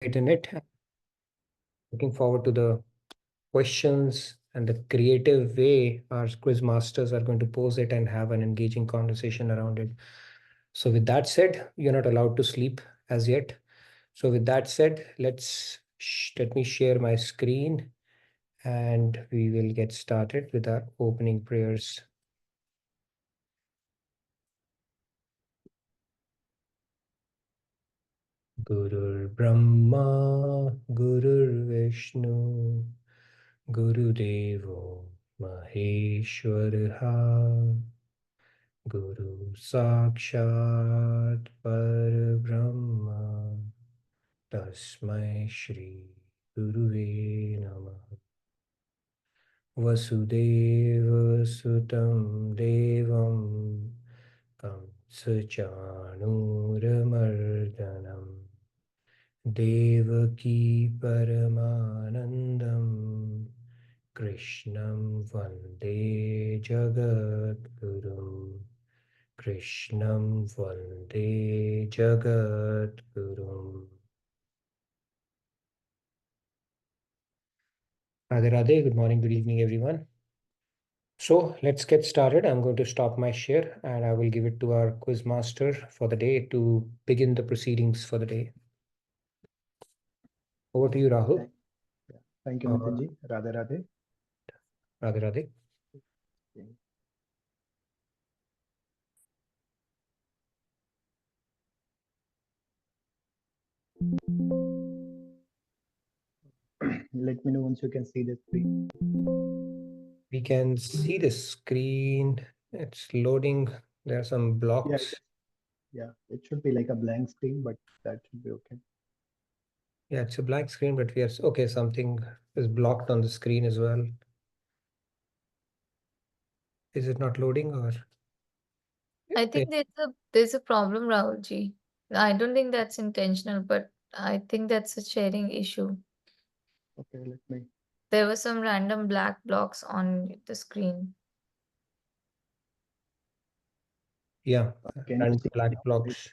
in it. Looking forward to the questions and the creative way our quiz masters are going to pose it and have an engaging conversation around it. So with that said, you're not allowed to sleep as yet. So with that said, let me share my screen and we will get started with our opening prayers. Gurur Brahma, Gurur Vishnu, Guru Devo Maheshwaraha, Guru Sakshat Parabrahma, Tasmai Shri Guruve Namah. Vasudeva Sutam Devam Kamsachanuramardanam Devaki Paramanandam Krishnam Vande Jagadgurum Krishnam Vande Jagadgurum. Radhe Radhe, good morning, good evening, everyone. So let's get started. I'm going to stop my share and I will give it to our quiz master for the day to begin the proceedings for the day. Over to you, Rahul. Thank you, Nitinji. Radhe Radhe. Radhe Radhe. Let me know once you can see the screen. We can see the screen. It's loading. There are some blocks. Yeah, it should be like a blank screen, but that should be okay. Yeah, it's a blank screen, but we are okay. Something is blocked on the screen as well. Is it not loading or? I think there's a problem, Rahulji. I don't think that's intentional, but I think that's a sharing issue. Okay, let me. There were some random black blocks on the screen. Yeah, Can you and see black now? blocks.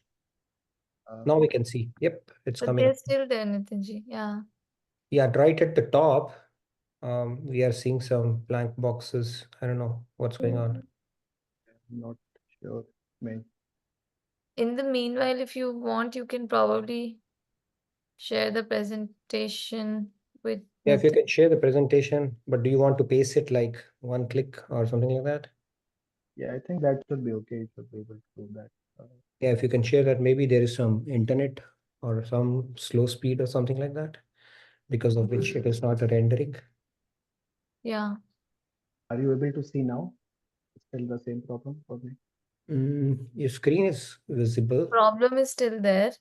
Now we can see. Yep, it's But coming. they're still there, Nitinji. Yeah. Yeah, right at the top, we are seeing some blank boxes. I don't know what's going on. I'm not sure. May. In the meanwhile, if you want, you can probably share the presentation with. Yeah, if you can share the presentation, but do you want to paste it like one click or something like that? Yeah, I think that should be okay. You should be able to do that. Yeah, if you can share that, maybe there is some internet or some slow speed or something like that, because of which it is not rendering. Yeah. Are you able to see now? It's still the same problem for me. Your screen is visible. Problem is still there.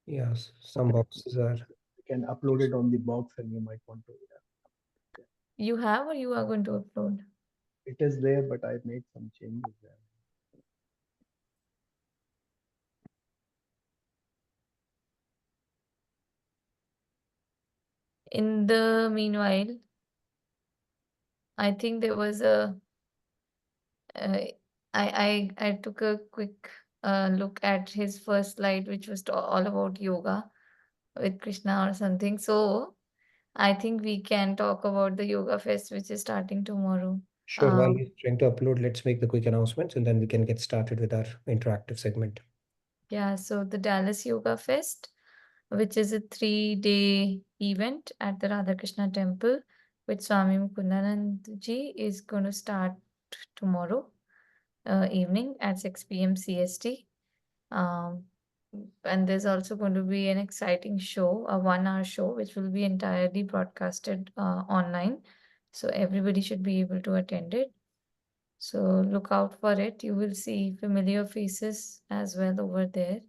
Yes, some boxes are. You can upload it on the box and you might want to. Yeah. You have or you are going to upload? It is there, but I made some changes there. In the meanwhile, I think there was a I took a quick look at his first slide, which was all about yoga with Krishna or something. So I think we can talk about the Yoga Fest, which is starting tomorrow. Sure, while you're trying to upload, let's make the quick announcements and then we can get started with our interactive segment. Yeah, so the Dallas Yoga Fest, which is a 3-day event at the Radhakrishna Temple with Swami Mukundanand ji, is going to start tomorrow evening at 6 p.m. CST. And there's also going to be an exciting show, a 1-hour show, which will be entirely broadcasted online. So everybody should be able to attend it. So look out for it. You will see familiar faces as well over there.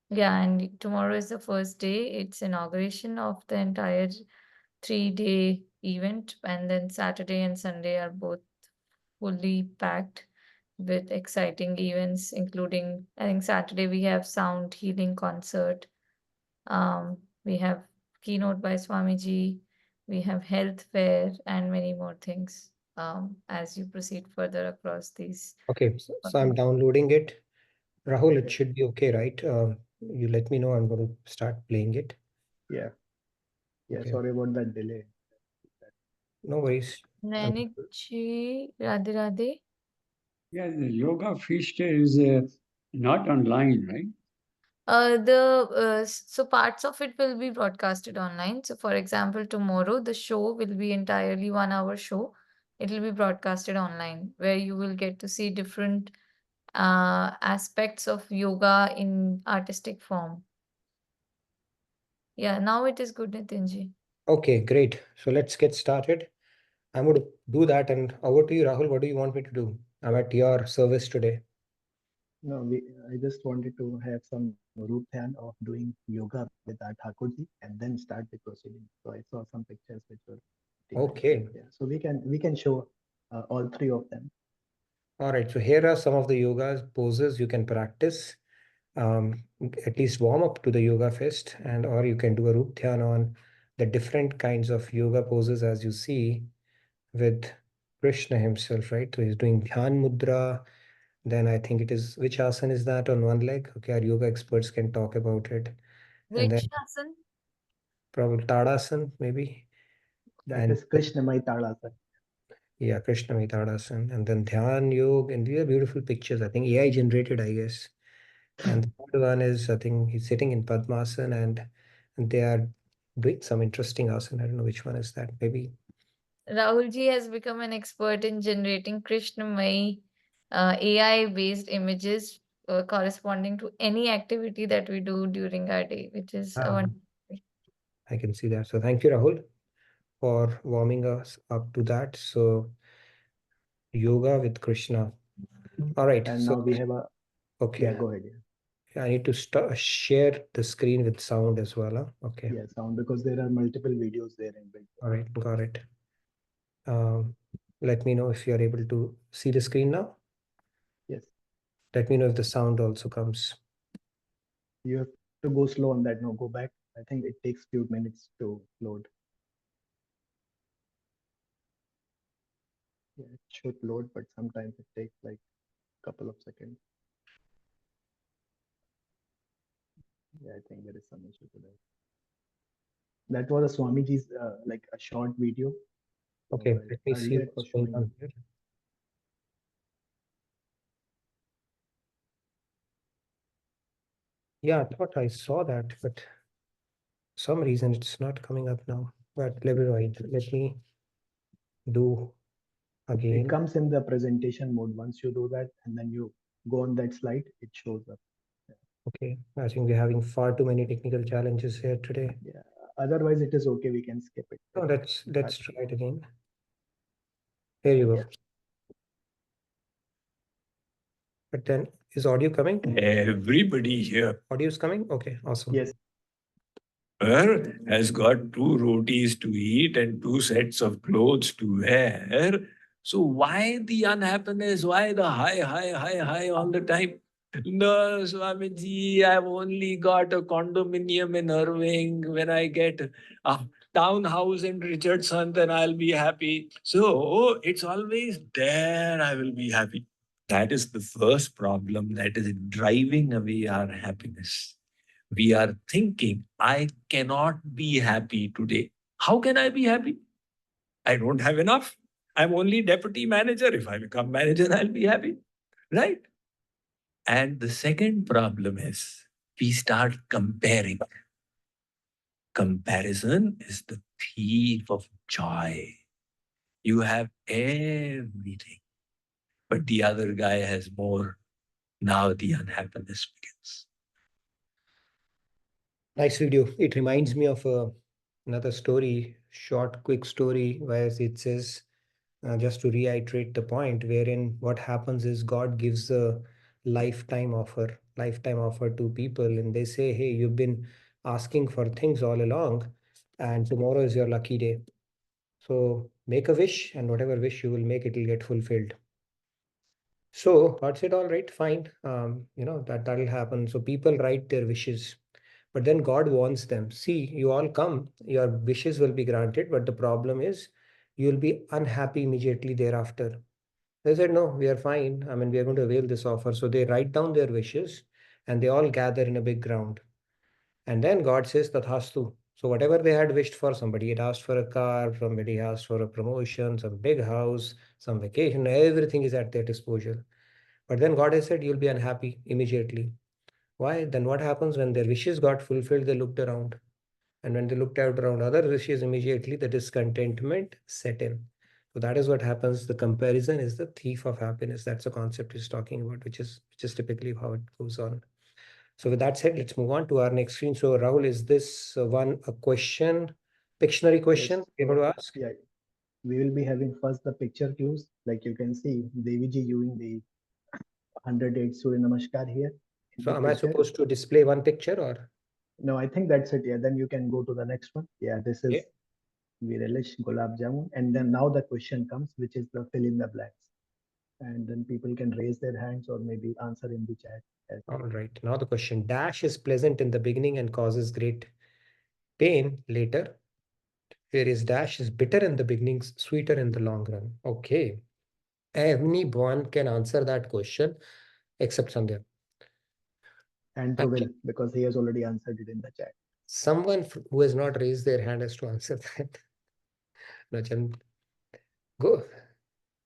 Yeah, and tomorrow is the first day. It's inauguration of the entire 3-day event, and then Saturday and Sunday are both fully packed with exciting events, including I think Saturday we have sound healing concert. We have keynote by Swamiji, we have health fair, and many more things as you proceed further across these. Okay, so I'm downloading it. Rahul, it should be okay, right? You let me know. I'm going to start playing it. Yeah. Yeah. Okay. Sorry about that delay. No worries. Nainik ji, Radhe Radhe. Yeah, the yoga feast is not online, right? So parts of it will be broadcasted online. So for example, tomorrow the show will be entirely 1 hour show. It will be broadcasted online where you will get to see different aspects of yoga in artistic form. Yeah, now it is good, Nitinji. Okay, great. So let's get started. I'm going to do that, and over to you, Rahul. What do you want me to do? I'm at your service today. No, I just wanted to have some root plan of doing yoga with our Thakurji and then start the proceeding. So I saw some pictures which were pretty nice. Okay. Yeah. So we can show all three of them. All right. So here are some of the yoga poses you can practice. At least warm up to the yoga fest, and or you can do a roop dhyan on the different kinds of yoga poses as you see with Krishna himself, right? So he's doing dhyan mudra. Then I think it is, which asana is that on one leg? Okay, our yoga experts can talk about it. And then Vrikshasan. probably Tadasana, maybe. That And is Krishnamai Tadasana. yeah, Krishna Tadasana. And then Dhyan Yoga. And these are beautiful pictures. I think AI generated, I guess. And the third one is, I think he's sitting in Padmasana and they are doing some interesting asana. I don't know which one is that. Maybe. Rahulji has become an expert in generating Krishnamai AI-based images corresponding to any activity that we do during our day, which is a wonderful. I can see that. So thank you, Rahul, for warming us up to that. So yoga with Krishna. All right. And So now we have a okay. yeah, go ahead. Yeah. I need to share the screen with sound as well. Huh? Okay. Yeah, sound because there are multiple videos there in built. All right, got it. Let me know if you're able to see the screen now. Yes. Let me know if the sound also comes. You have to go slow on that. No, go back. I think it takes few minutes to load. Yeah, it should load, but sometimes it takes like a couple of seconds. Yeah, I think there is some issue to that. That was a Swamiji's like a short video. Okay, So let me see earlier it was what's going showing. on here. Yeah, I thought I saw that, but for some reason it's not coming up now. But let me do again. It comes in the presentation mode. Once you do that and then you go on that slide, it shows up. Yeah. Okay, I think we're having far too many technical challenges here today. Yeah. Otherwise, it is okay. We can skip it. No, let's try it again. Here you go. Yeah. But then is audio coming? Everybody here Audio is coming? Okay, awesome. Yes. has got 2 rotis to eat and 2 sets of clothes to wear. So why the unhappiness? Why the high all the time? No, Swamiji, I've only got a condominium in Irving. When I get a townhouse in Richardson, then I'll be happy. So it's always there I will be happy. That is the first problem that is driving away our happiness. We are thinking, I cannot be happy today. How can I be happy? I don't have enough. I'm only deputy manager. If I become manager, I'll be happy. Right? And the second problem is we start comparing. Comparison is the thief of joy. You have everything, but the other guy has more. Now the unhappiness begins. Nice video. It reminds me of another story, short, quick story, where it says, just to reiterate the point, wherein what happens is God gives a lifetime offer to people, and they say, hey, you've been asking for things all along, and tomorrow is your lucky day. So make a wish, and whatever wish you will make, it will get fulfilled. So God said, all right, fine. That'll happen. So people write their wishes. But then God warns them, see, you all come, your wishes will be granted, but the problem is you'll be unhappy immediately thereafter. They said, no, we are fine. I mean, we are going to avail this offer. So they write down their wishes. and they all gather in a big ground. And then God says, Tathastu. So whatever they had wished for, somebody had asked for a car, somebody asked for a promotion, some big house, some vacation, everything is at their disposal. But then God has said, you'll be unhappy immediately. Why? Then what happens when their wishes got fulfilled? They looked around. And when they looked out around other wishes, immediately the discontentment set in. So that is what happens. The comparison is the thief of happiness. That's the concept he's talking about, which is typically how it goes on. So with that said, let's move on to our next screen. So Rahul, is this one a question, Pictionary question Yes. you're going to ask? Yeah, we will be having first the picture cues. Like you can see Deviji doing the 108 Surya Namaskar here in So the am I picture. supposed to display one picture or? No, I think that's it. Yeah, then you can go to the next one. Yeah, this is Okay. Virelish Gulab Jamun. And then now the question comes, which is the fill in the blanks. And then people can raise their hands or maybe answer in the chat as All well. right. Now the question, dash is pleasant in the beginning and causes great pain later, whereas dash is bitter in the beginning, sweeter in the long run. Okay. Anyone can answer that question except Sandhya. And to Will, because he has already answered it in the chat. Someone who has not raised their hand has to answer that. No, go.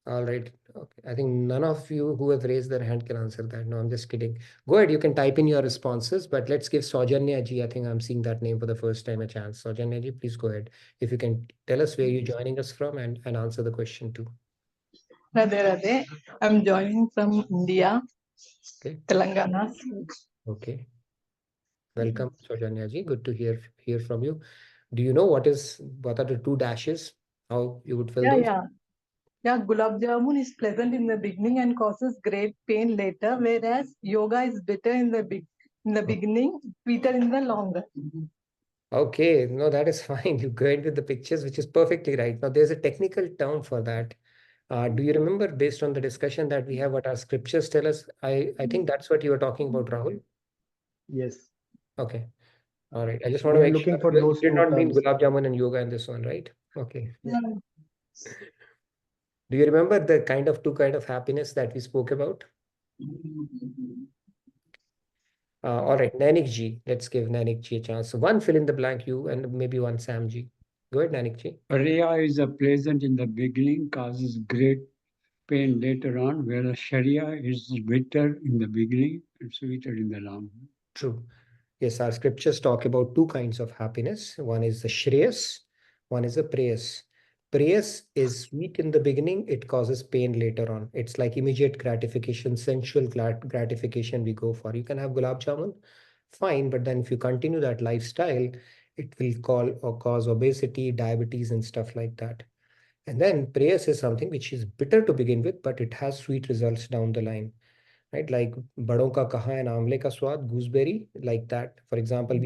All right. Okay. I think none of you who have raised their hand can answer that. No, I'm just kidding. Go ahead. You can type in your responses, but let's give Saujanya ji, I think I'm seeing that name for the first time, a chance. Saujanya ji, please go ahead. If you can tell us where you're joining us from and answer the question too. Radhe Radhe. I'm joining from India, Okay. Telangana. Okay. Welcome, Saujanya ji. Good to hear from you. Do you know what are the two dashes? How you would fill Yeah, those? yeah. Yeah, Gulab Jamun is pleasant in the beginning and causes great pain later, whereas yoga is bitter in the beginning, sweeter in the long run. Okay, no, that is fine. You go into the pictures, which is perfectly right. Now, there's a technical term for that. Do you remember, based on the discussion that we have, what our scriptures tell us? I think that's what you were talking about, Rahul. Yes. Okay. All right. I just want to We are make sure looking for you those did two not mean terms. Gulab Jamun and yoga in this one, right? Okay. Yeah. Do you remember the two kind of happiness that we spoke about? All right, Nanik ji. Let's give Nanik ji a chance. So one fill in the blank, you, and maybe one Sam ji. Go ahead, Nanik ji. Riya is a pleasant in the beginning, causes great pain later on, whereas Sharia is bitter in the beginning and sweeter in the long run. True. Yes, our scriptures talk about two kinds of happiness. One is the Shreyas, one is the Preyas. Preyas is sweet in the beginning, it causes pain later on. It's like immediate gratification, sensual gratification we go for. You can have gulab jamun, fine, but then if you continue that lifestyle, it will cause obesity, diabetes, and stuff like that. And then Preyas is something which is bitter to begin with, but it has sweet results down the line, right? Like बड़ों का कहाँ है आंवले का स्वाद, gooseberry, like that. For example, when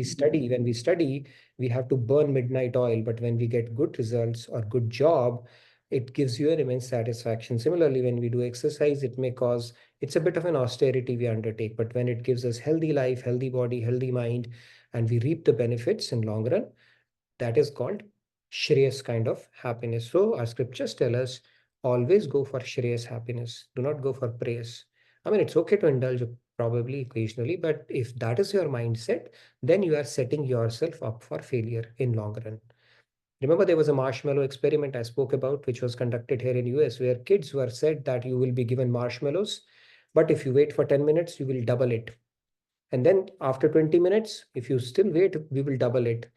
we study, we have to burn midnight oil, but when we get good results or good job, it gives you an immense satisfaction. Similarly, when we do exercise, it's a bit of an austerity we undertake, but when it gives us healthy life, healthy body, healthy mind, and we reap the benefits in long run, that is called Shreyas kind of happiness. So our scriptures tell us always go for Shreyas happiness. Do not go for praise. I mean, it's okay to indulge probably occasionally, but if that is your mindset, then you are setting yourself up for failure in long run. Remember, there was a marshmallow experiment I spoke about, which was conducted here in US, where kids were said that you will be given marshmallows, but if you wait for 10 minutes, you will double it. And then after 20 minutes, if you still wait, we will double it.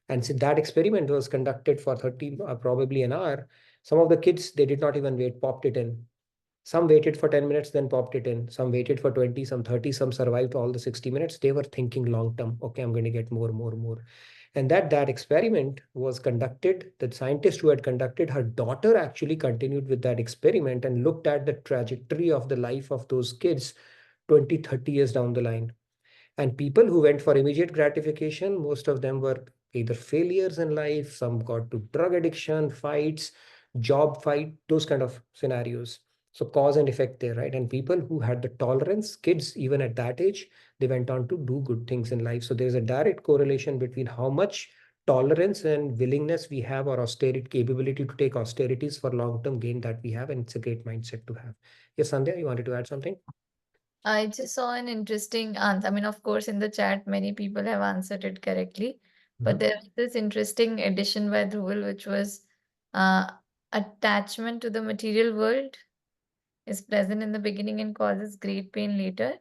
And since that experiment was conducted for 30, probably an hour, some of the kids, they did not even wait, popped it in. Some waited for 10 minutes, then popped it in. Some waited for 20, some 30, some survived all the 60 minutes. They were thinking long term, okay, I'm going to get more, more, more. And that experiment was conducted. The scientist who had conducted, her daughter actually continued with that experiment and looked at the trajectory of the life of those kids 20, 30 years down the line. And people who went for immediate gratification, most of them were either failures in life, some got to drug addiction, fights, job fight, those kind of scenarios. So cause and effect there, right? And people who had the tolerance, kids, even at that age, they went on to do good things in life. So there's a direct correlation between how much tolerance and willingness we have, or austerity capability to take austerities for long-term gain that we have. And it's a great mindset to have. Yes, Sandhya, you wanted to add something? I just saw an interesting answer. I mean, of course, in the chat, many people have answered it correctly, but Mhm. there was this interesting addition by Dhruval, which was uh, attachment to the material world is pleasant in the beginning and causes great pain later,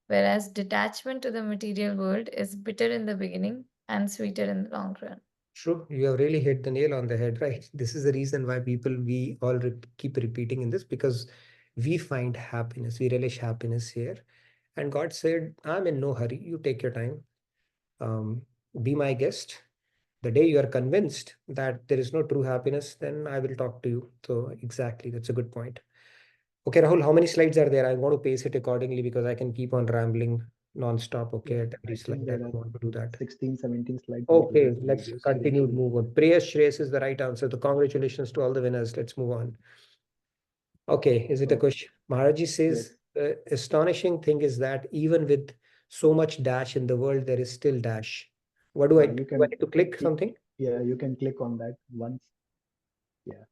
whereas detachment to the material world is bitter in the beginning and sweeter in the long run. True, you have really hit the nail on the head, right? This is the reason why we all keep repeating in this, because we find happiness, we relish happiness here. And God said, I'm in no hurry, you take your time. Be my guest. The day you are convinced that there is no true happiness, then I will talk to you. So, exactly, that's a good point. Okay, Rahul, how many slides are there? I want to pace it accordingly because I can keep on rambling non-stop. Okay, Yeah, at every I think slide, I there don't are want to do that. 16, 17 slides, Okay, including let's video screen. continue, move on. Prayas Shreyas is the right answer. So congratulations to all the winners. Let's move on. Okay, is it a So, question? Maharaji yes, says, the astonishing thing is that even with so much dash in the world, there is still dash. What do I you do? can, I need to click y- something? yeah, you can click on that once. Yeah,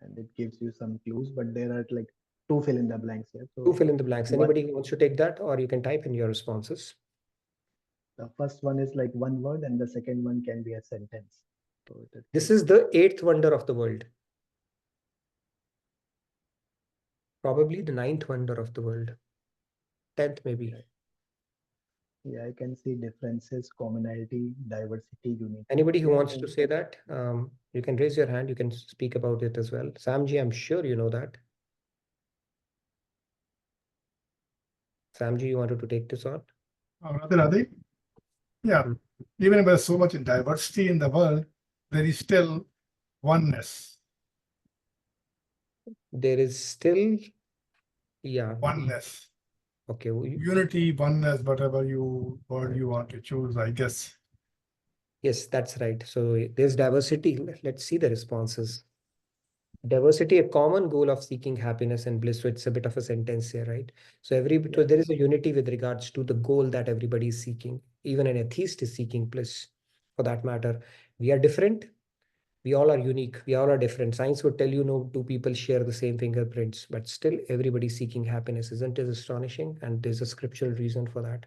and it gives you some clues, but there are like two fill in the blanks here. To So fill in the blanks. one, Anybody who wants to take that, or you can type in your responses. the first one is like one word, and the second one can be a sentence. So it This is is the eighth wonder of the world. Probably the ninth wonder of the world. 10th, maybe. yeah, I can see differences, commonality, diversity, unity. Anybody who Yeah, wants to say that, you can raise your hand. You can speak about it as well. Samji, I'm sure you know that. Samji, you wanted to take this on? Radhe Radhe. Yeah, Hmm. even if there's so much diversity in the world, there is still oneness. There is still, yeah. Oneness. Okay. Unity, oneness, whatever word you want to choose, I guess. Yes, that's right. So there's diversity. Let's see the responses. Diversity, a common goal of seeking happiness and bliss. So it's a bit of a sentence here, right? So so there is a unity with regards to the goal that everybody is seeking. Even an atheist is seeking bliss, for that matter. We are different. We all are unique. We all are different. Science would tell you no two people share the same fingerprints, but still everybody seeking happiness. Isn't it astonishing? And there's a scriptural reason for that,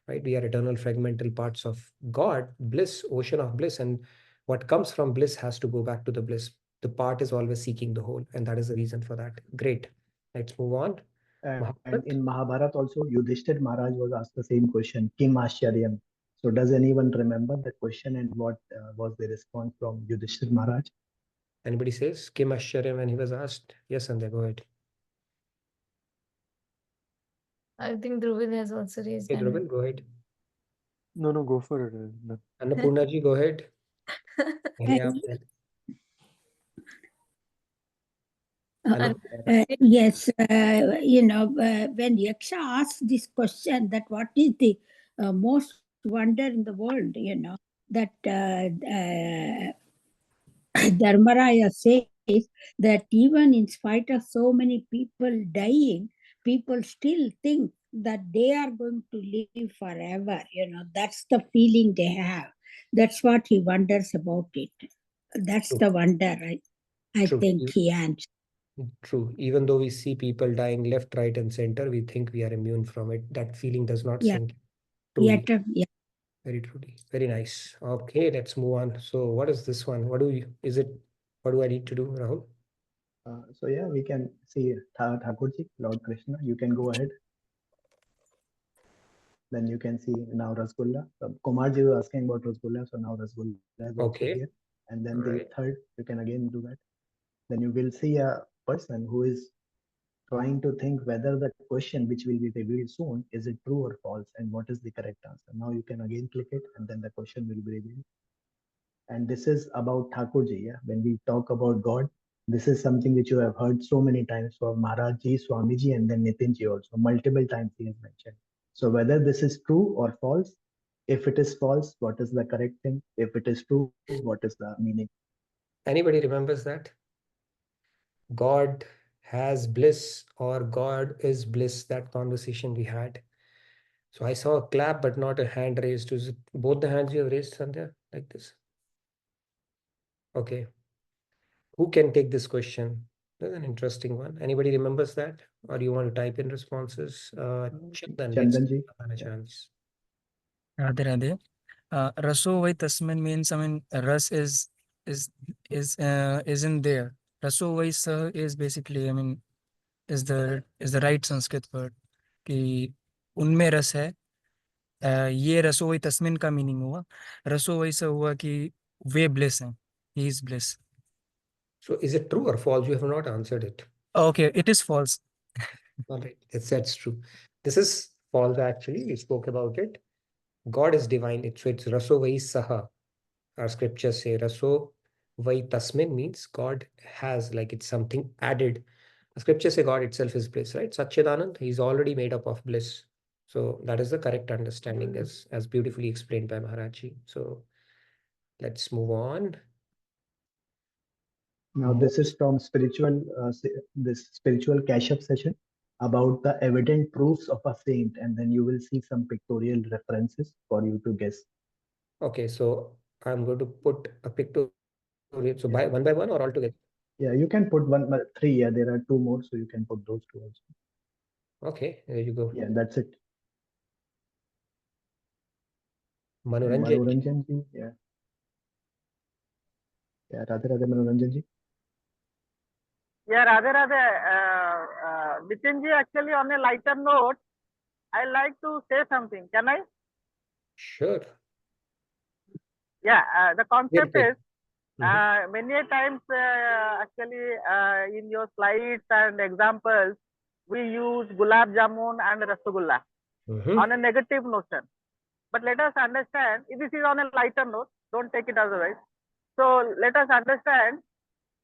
right? We are eternal fragmental parts of God, bliss, ocean of bliss. And what comes from bliss has to go back to the bliss. The part is always seeking the whole. And that is the reason for that. Great. Let's move on. And Mahabharat. in Mahabharat also, Yudhishthir Maharaj was asked the same question, Kim Asharyam. So does anyone remember the question and what was the response from Yudhishthir Maharaj? Anybody says Kim Ashcharya when he was asked? Yes, Sandhya, go ahead. I think Dhruval has also raised Hey, hand. Dhruval, go ahead. No, no, go for it. No. Annapurna ji, go ahead. पहले आप Yes, when Yaksha asked this question, that what is the most wonder in the world, that Dharmaraya says that even in spite of so many people dying, people still think that they are going to live forever. That's the feeling they have. That's what he wonders about it. That's True. the wonder, I True. think he answered. True. Even though we see people dying left, right, and center, we think we are immune from it. That feeling does not Yeah. sink. Truly. Yeah. Very truly. Very nice. Okay, let's move on. So what is this one? What do I need to do, Rahul? So yeah, we can see Thakurji, Lord Krishna. You can go ahead. Then you can see now Rasgulla. Kumarji was asking about Rasgulla, so now Rasgulla is also Okay. here. And then Right. the third, you can again do that. Then you will see a person who is trying to think whether the question which will be revealed soon, is it true or false, and what is the correct answer. Now you can again click it, and then the question will be revealed. And this is about Thakurji. Yeah? When we talk about God, this is something which you have heard so many times from Maharajji, Swamiji, and then Nitinji also. Multiple times he has mentioned. So whether this is true or false, if it is false, what is the correct thing? If it is true, what is the meaning? Anybody remembers that? God has bliss or God is bliss, that conversation we had. So I saw a clap, but not a hand raised. Is it both the hands you have raised, Sandhya, like this? Okay. Who can take this question? That's an interesting one. Anybody remembers that? Or do you want to type in responses? Chandan, let's Chandanji. have a chance. Radhe Radhe. Raso vai tasmin means, I mean, ras is in there. Raso vai sa is basically, I mean, is the right Sanskrit word. कि उनमें रस है. ये रसो वही तस्मिन का meaning हुआ. रसो वही से हुआ कि वे ब्लिस हैं. He is bliss. So is it true or false? You have not answered it. Okay, it is false. All right, that's true. This is false actually. We spoke about it. God is divine. So it's Raso Vai Saha. Our scriptures say Raso Vai Tasmin means God has, like it's something added. The scriptures say God itself is bliss, right? Satchidanand, he's already made up of bliss. So that is the correct understanding as beautifully explained by Maharaji. So let's move on. Now this is from this spiritual cash-up session about the evident proofs of a saint, and then you will see some pictorial references for you to guess. Okay, so I'm going to put a pictorial. So by one or all together? Yeah, you can put three. Yeah, there are two more, so you can put those two also. Okay, there you go. Yeah, that's it. Manoranjan. Manoranjan ji, yeah. Yeah, Radhe Radhe Manoranjan ji. Yeah, Radhe Radhe. Bitin ji, actually on a lighter note, I like to say something. Can I? Sure. Yeah, the concept is Mhm. many a times actually in your slides and examples, we use gulab jamun and rasgulla on a negative notion. But let us understand, this is on a lighter note, don't take it otherwise. So let us understand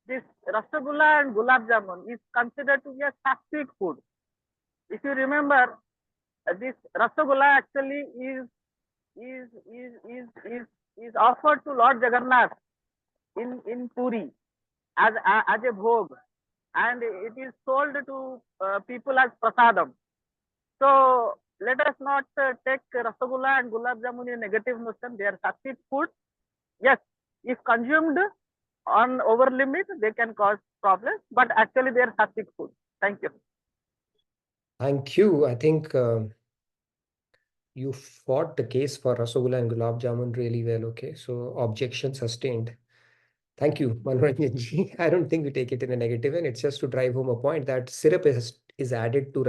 this rasgulla and gulab jamun is considered to be a sattvic food. If you remember, this rasgulla actually is offered to Lord Jagannath in Puri as a bhog, and it is sold to people as prasadam. So let us not take rasgulla and gulab jamun in negative notion. They are sattvic food. Yes, if consumed on over limit, they can cause problems, but actually they are sattvic food. Thank you. Thank you. I think you fought the case for Rasgulla and Gulab Jamun really well. Okay, so objection sustained. Thank you, Manoranjan ji. I don't think we take it in a negative, and it's just to drive home a point that syrup is added to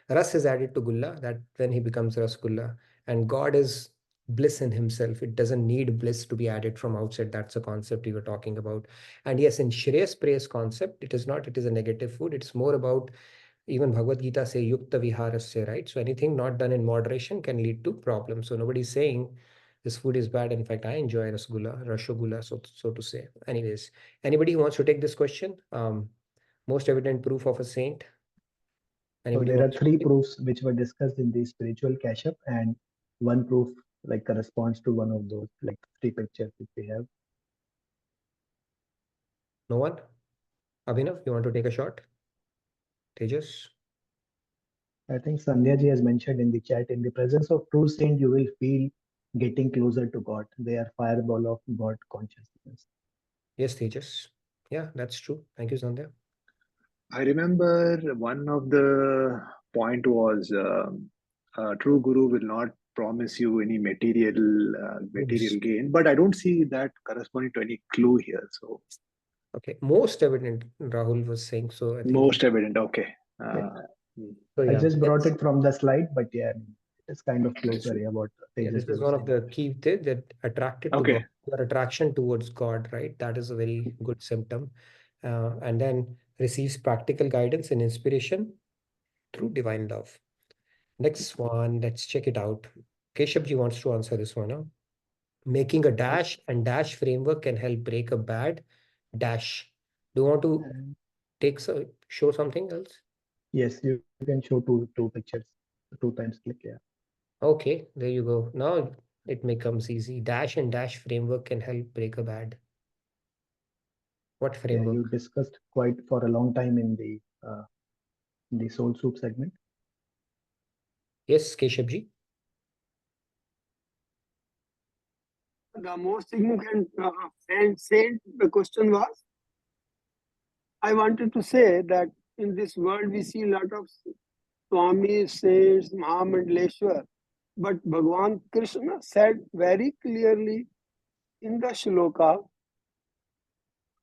ras is added to gulla, that then he becomes rasgulla, and God is bliss in himself. It doesn't need bliss to be added from outside. That's a concept we were talking about. And yes, in Shreyas Prayas concept, it is not, it is a negative food. It's more about, even Bhagavad Gita say yukta viharasya, right? So anything not done in moderation can lead to problems. So nobody's saying this food is bad. In fact, I enjoy rasgulla, so to say. Anyways, anybody who wants to take this question? Most evident proof of a saint. So there are three proofs which were discussed in the spiritual cash-up, and one proof like corresponds to one of those, like three pictures which we have. No one? Abhinav, you want to take a shot? Tejas? I think Sandhya ji has mentioned in the chat, in the presence of true saint, you will feel getting closer to God. They are fireball of God consciousness. Yes, Tejas. Yeah, that's true. Thank you, Sandhya. I remember one of the point was true guru will not promise you any material gain, but I don't see that corresponding to any clue here. So okay, most evident, Rahul was saying. So I think most evident. Okay. So, I yeah, just brought it from the slide, but yeah, it's kind of closer here. What this is one of the key things that attracted to God. Your attraction towards God, right? That is a very good symptom. And then receives practical guidance and inspiration through divine love. Next one, let's check it out. Keshavji wants to answer this one. Huh? Making a dash and dash framework can help break a bad dash. Do you want to show something else? Yes, you can show two pictures, 2 times click. Yeah. Okay, there you go. Now it becomes easy. Dash and dash framework can help break a bad. What framework? Yeah, you discussed quite for a long time in the soul soup segment. Yes, Keshavji. The most significant saint, the question was? I wanted to say that in this world we see a lot of Swamis, saints, Mahamandaleshwar, but Bhagavan Krishna said very clearly in the shloka,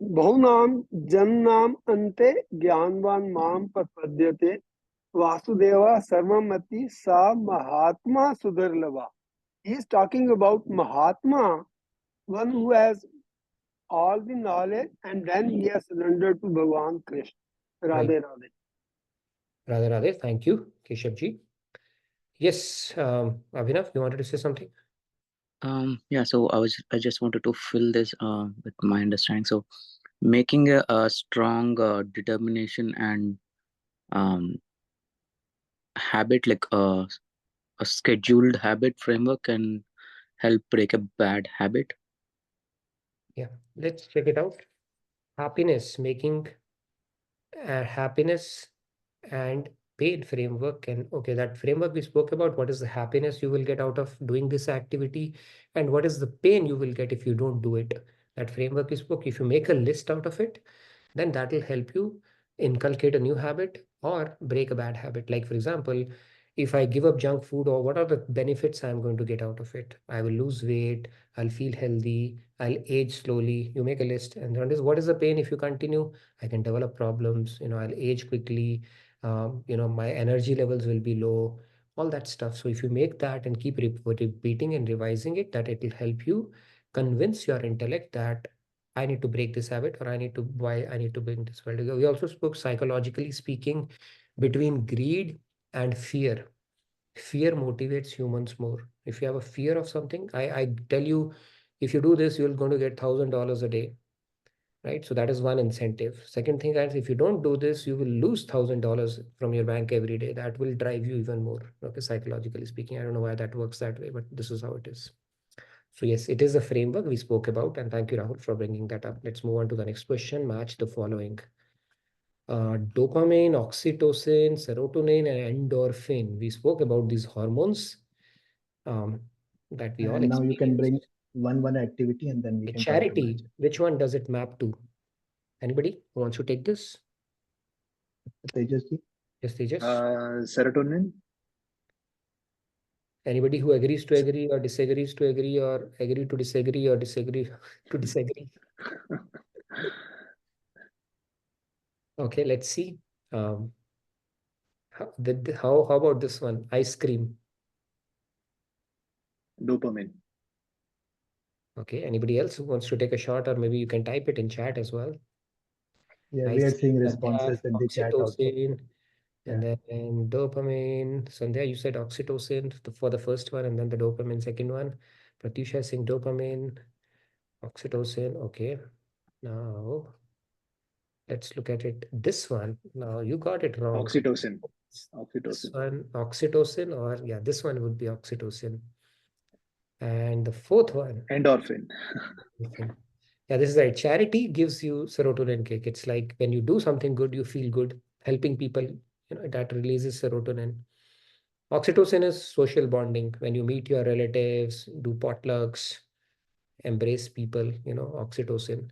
Bahunam Jannam Ante Gyanvan Mam Papadyate Vasudeva Sarvamati Sa Mahatma Sudarlava. He is talking about Mahatma, one who has all the knowledge and then he has surrendered to Bhagavan Krishna. Right. Radhe Radhe. Radhe Radhe. Thank you, Keshav ji. Yes, Abhinav, you wanted to say something? Yeah, so I just wanted to fill this with my understanding. So making a strong determination and habit, like a scheduled habit framework, can help break a bad habit. Yeah, let's check it out. Happiness, making happiness and pain framework. And okay, that framework we spoke about, what is the happiness you will get out of doing this activity, and what is the pain you will get if you don't do it. That framework we spoke, if you make a list out of it, then that will help you inculcate a new habit or break a bad habit. Like, for example, if I give up junk food, or what are the benefits I'm going to get out of it? I will lose weight, I'll feel healthy, I'll age slowly. You make a list, and then what is the pain if you continue? I can develop problems, I'll age quickly, my energy levels will be low, all that stuff. So if you make that and keep repeating and revising it, that it will help you convince your intellect that I need to break this habit, or I need to bring this world. We also spoke, psychologically speaking, between greed and fear. Fear motivates humans more. If you have a fear of something, I tell you, if you do this, you're going to get $1,000 a day, right? So that is one incentive. Second thing is, if you don't do this, you will lose $1,000 from your bank every day. That will drive you even more. Okay, psychologically speaking, I don't know why that works that way, but this is how it is. So yes, it is a framework we spoke about, and thank you, Rahul, for bringing that up. Let's move on to the next question. Match the following. Dopamine, oxytocin, serotonin, and endorphin. We spoke about these hormones that we all And now you can bring experience. one activity and then we can try to match Charity, it. which one does it map to? Anybody who wants to take this? Tejas ji? Yes, Tejas. Serotonin. Anybody who agrees to agree, or disagrees to agree, or agree to disagree, or disagree to disagree? Okay, let's see. How about this one? Ice cream. Dopamine. Okay, anybody else who wants to take a shot, or maybe you can type it in chat as well. Yeah, Ice we are seeing cream, responses Sandhya, in the chat also. oxytocin, Yeah. and then dopamine. Sandhya, you said oxytocin for the first one, and then the dopamine second one. Pratyusha is saying dopamine, oxytocin. Okay, now let's look at it. This one, now you got it wrong. Oxytocin. This Oxytocin. one, oxytocin, or yeah, this one would be oxytocin. And the fourth one, Endorphin. yeah, this is right. Charity gives you serotonin kick. It's like when you do something good, you feel good. Helping people, that releases serotonin. Oxytocin is social bonding. When you meet your relatives, do potlucks, embrace people, oxytocin.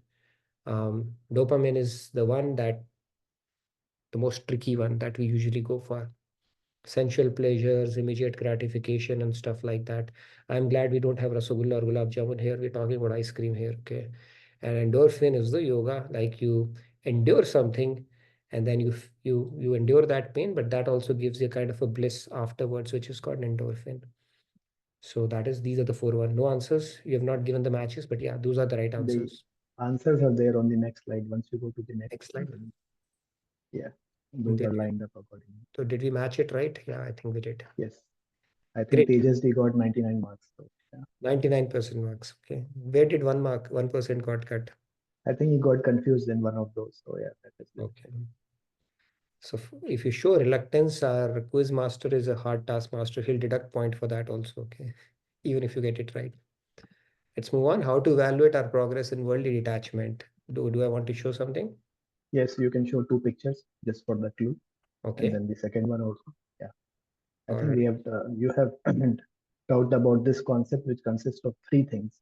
Dopamine is the most tricky one that we usually go for. Sensual pleasures, immediate gratification, and stuff like that. I'm glad we don't have Rasagulla or Gulab Jamun here. We're talking about ice cream here, okay? And endorphin is the yoga, like you endure something, and then you endure that pain, but that also gives you kind of a bliss afterwards, which is called endorphin. So these are the four one. No answers. You have not given the matches, but yeah, those are the right answers. The answers are there on the next slide. Once you go to the next slide. Yeah, those are lined up accordingly. So did we match it right? Yeah, I think we did. Yes. I think Tejas got 99 marks. So, yeah. 99% marks. Okay. Where did 1% got cut? I think he got confused in one of those. So yeah, that is good. Okay. So if you show reluctance, our quiz master is a hard task master. He'll deduct point for that also. Okay. Even if you get it right. Let's move on. How to evaluate our progress in worldly detachment. Do I want to show something? Yes, you can show two pictures just for the clue. Okay. And then the second one also. Yeah. I think right. we have you have talked about this concept, which consists of three things,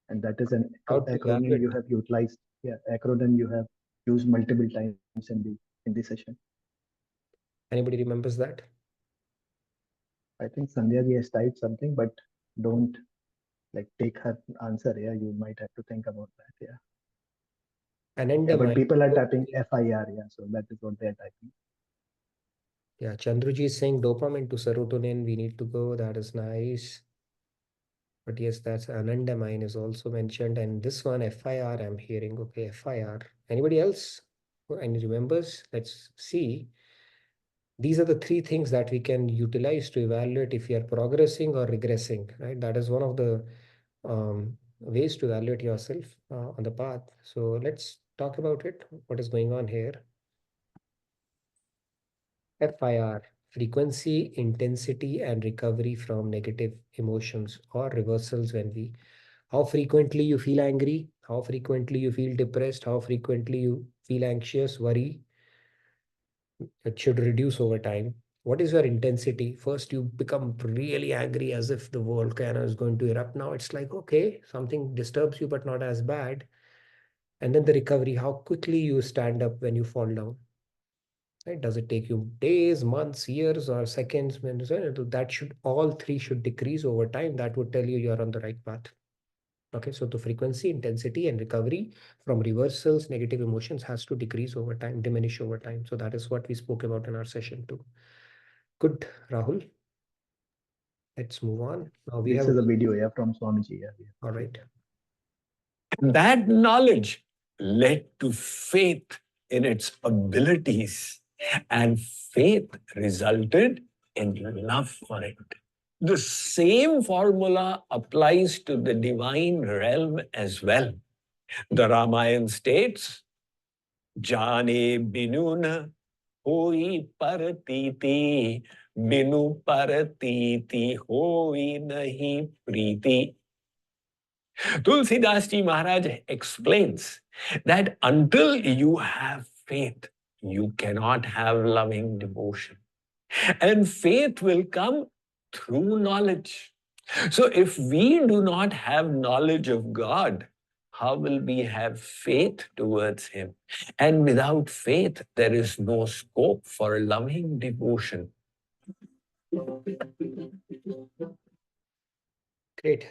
and that is an acronym you have utilized. Yeah, acronym you have used multiple times in the session. Anybody remembers that? I think Sandhya ji has typed something, but don't like take her answer. Yeah, you might have to think about that. Yeah. Yeah, but people are typing FIR. Yeah, so that is what they are typing. Yeah, Chandruji is saying dopamine to serotonin. We need to go. That is nice. But yes, that's anandamine is also mentioned. And this one, FIR, I'm hearing. Okay, FIR. Anybody else? Any remembers? Let's see. These are the three things that we can utilize to evaluate if you are progressing or regressing, right? That is one of the ways to evaluate yourself on the path. So let's talk about it. What is going on here? FIR, frequency, intensity, and recovery from negative emotions or reversals how frequently you feel angry, how frequently you feel depressed, how frequently you feel anxious, worry. It should reduce over time. What is your intensity? First, you become really angry as if the volcano is going to erupt. Now it's like, okay, something disturbs you, but not as bad. And then the recovery, how quickly you stand up when you fall down. Right? Does it take you days, months, years, or seconds? That should all three should decrease over time. That would tell you you're on the right path. Okay, so the frequency, intensity, and recovery from reversals, negative emotions has to decrease over time, diminish over time. So that is what we spoke about in our session too. Good, Rahul. Let's move on. Now we This have is a video, yeah, from Swamiji. Yeah. All right. That knowledge led to faith in its abilities, and faith resulted in love for it. The same formula applies to the divine realm as well. The Ramayana states, Jane binuna hoi paratiti, binu paratiti hoi nahi priti. Tulsidas Ji Maharaj explains that until you have faith, you cannot have loving devotion. And faith will come through knowledge. So if we do not have knowledge of God, how will we have faith towards Him? And without faith, there is no scope for loving devotion. Great.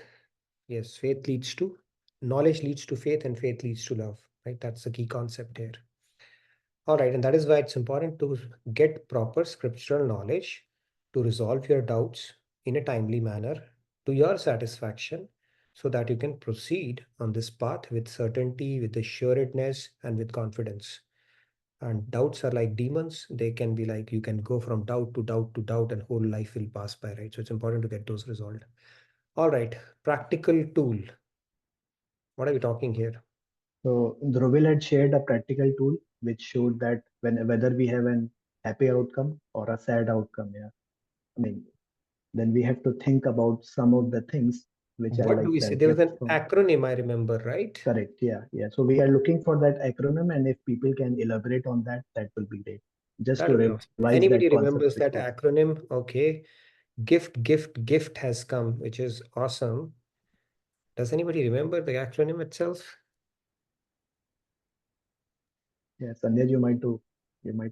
Yes, faith leads to knowledge, leads to faith, and faith leads to love. Right? That's the key concept here. All right, and that is why it's important to get proper scriptural knowledge to resolve your doubts in a timely manner to your satisfaction so that you can proceed on this path with certainty, with assuredness, and with confidence. And doubts are like demons. They can be like, you can go from doubt to doubt to doubt, and whole life will pass by, right? So it's important to get those resolved. All right, practical tool. What are we talking here? So Dhruvil had shared a practical tool which showed that whether we have an happy outcome or a sad outcome, yeah, I mean, then we have to think about some of the things which are What like do we the say? There was gift an from. acronym, I remember, right? Correct. Yeah. Yeah. So we are looking for that acronym, and if people can elaborate on that, that will be great. Just to That'll be awesome. revise Anybody that concept. remembers that acronym? Okay. Gift has come, which is awesome. Does anybody remember the acronym itself? Yeah, Sandhya, you might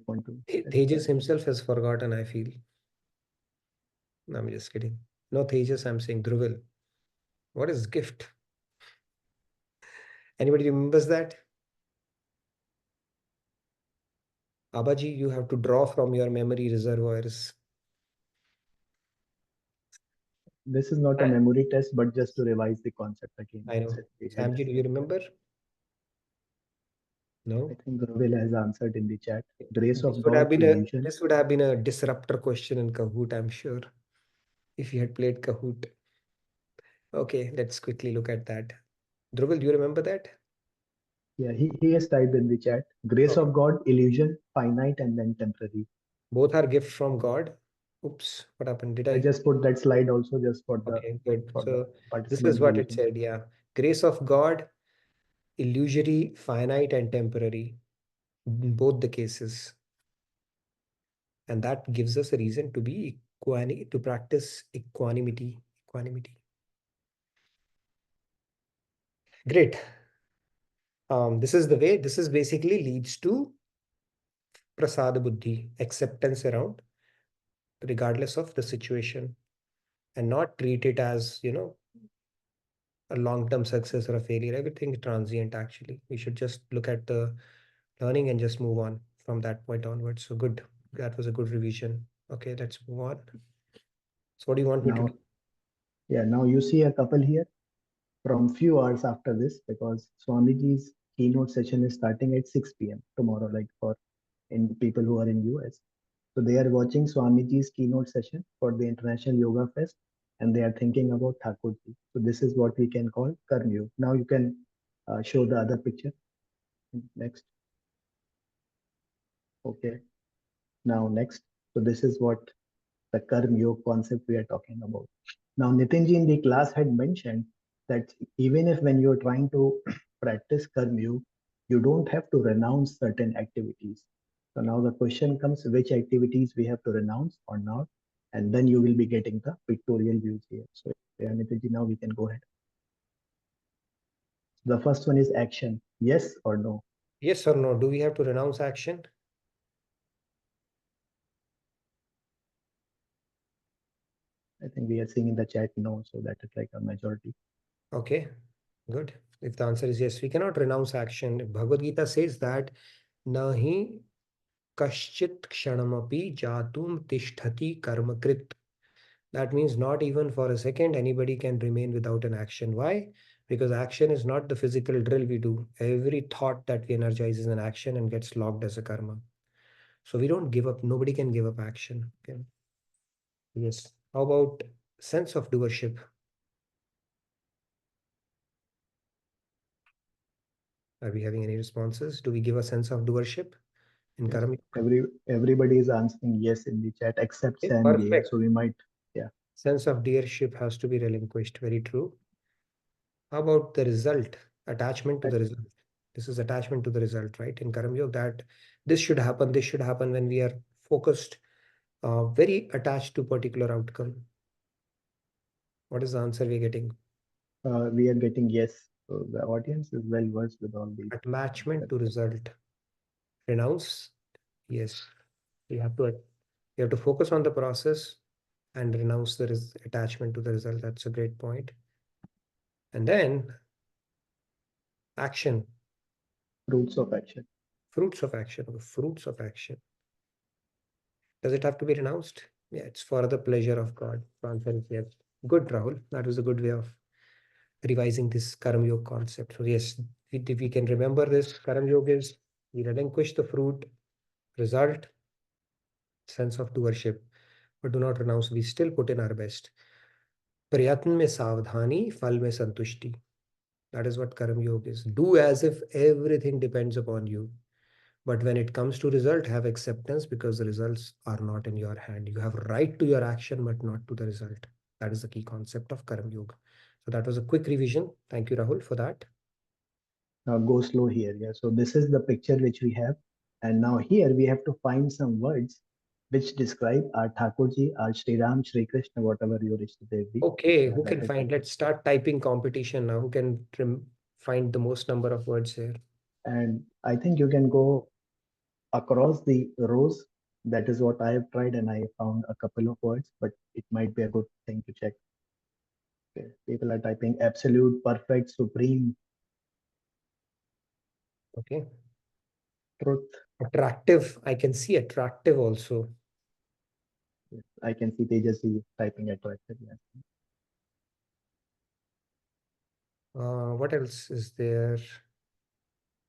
want to. Tejas himself has forgotten, I feel. No, I'm just kidding. No, Tejas, I'm saying Dhruvil. What is gift? Anybody remembers that? Abaji, you have to draw from your memory reservoirs. This is not a memory test, but just to revise the concept again. I know. Samji, do you remember? No. I think Dhruvil has answered in the chat. Grace of This would God, have been illusion. this would have been a disruptor question in Kahoot, I'm sure, if you had played Kahoot. Okay, let's quickly look at that. Dhruvil, do you remember that? Yeah, he has typed in the chat. Grace of God, illusion, finite, and then temporary. Both are gifts from God. Oops, what happened? Did I just put that slide also just for the Okay, good. for So the this participant is what it revision. said, yeah. Grace of God, illusory, finite, and temporary. In both the cases. And that gives us a reason to be to practice equanimity. Great. This is the way. This is basically leads to prasada buddhi, acceptance around, regardless of the situation, and not treat it as, a long-term success or a failure. Everything is transient, actually. We should just look at the learning and just move on from that point onwards. So good. That was a good revision. Okay, let's move on. So what do you want me to Now, do? yeah, now you see a couple here from few hours after this, because Swamiji's keynote session is starting at 6 p.m. tomorrow, like for in people who are in US. So they are watching Swamiji's keynote session for the International Yoga Fest, and they are thinking about Thakurji. So this is what we can call Karma Yoga. Now you can show the other picture. Next. Okay. Now next. So this is what the Karma Yoga concept we are talking about. Now Nitinji in the class had mentioned that even if when you're trying to practice Karma Yoga, you don't have to renounce certain activities. So now the question comes, which activities we have to renounce or not, and then you will be getting the pictorial views here. So yeah, Nitinji, now we can go ahead. The first one is action. Yes or no? Yes or no? Do we have to renounce action? I think we are seeing in the chat no, so that is like a majority. Okay, good. If the answer is yes, we cannot renounce action. Bhagavad Gita says that nahi kaschit kshanamapi jatum tishtati karmakrit. That means not even for a second anybody can remain without an action. Why? Because action is not the physical drill we do. Every thought that we energize is an action and gets logged as a karma. So we don't give up. Nobody can give up action. Okay. Yes. How about sense of doership? Are we having any responses? Do we give a sense of doership in Yes. karma? Everybody is answering yes in the chat except Okay, Sanjay. perfect. So we might, yeah. Sense of doership has to be relinquished. Very true. How about the result? Attachment to the result. This is attachment to the result, right? In Karma Yoga, that this should happen when we are focused, very attached to particular outcome. What is the answer we're getting? We are getting yes. So the audience is well versed with all these. Attachment to result. Renounce. Yes. We have to focus on the process and renounce the attachment to the result. That's a great point. And then action. Fruits of action. Fruits of action. Fruits of action. Does it have to be renounced? Yeah, it's for the pleasure of God. The answer is yes. Good, Rahul. That was a good way of revising this Karma Yoga concept. So yes, if we can remember this, Karma Yoga is we relinquish the fruit, result, sense of doership, but do not renounce. We still put in our best. प्रयत्न में सावधानी, फल में संतुष्टि. That is what Karma Yoga is. Do as if everything depends upon you. But when it comes to result, have acceptance because the results are not in your hand. You have right to your action, but not to the result. That is the key concept of Karma Yoga. So that was a quick revision. Thank you, Rahul, for that. Now go slow here. Yeah. So this is the picture which we have. And now here we have to find some words which describe our Thakurji, our Sri Ram, Sri Krishna, whatever your Ishtadev be. Okay, who can find? Let's start typing competition now. Who can find the most number of words here? And I think you can go across the rows. That is what I have tried, and I found a couple of words, but it might be a good thing to check. Okay. People are typing absolute, perfect, supreme. Okay. Truth. Attractive. I can see attractive also. Yes, I can see Tejasvi typing attractive. Yes. What else is there?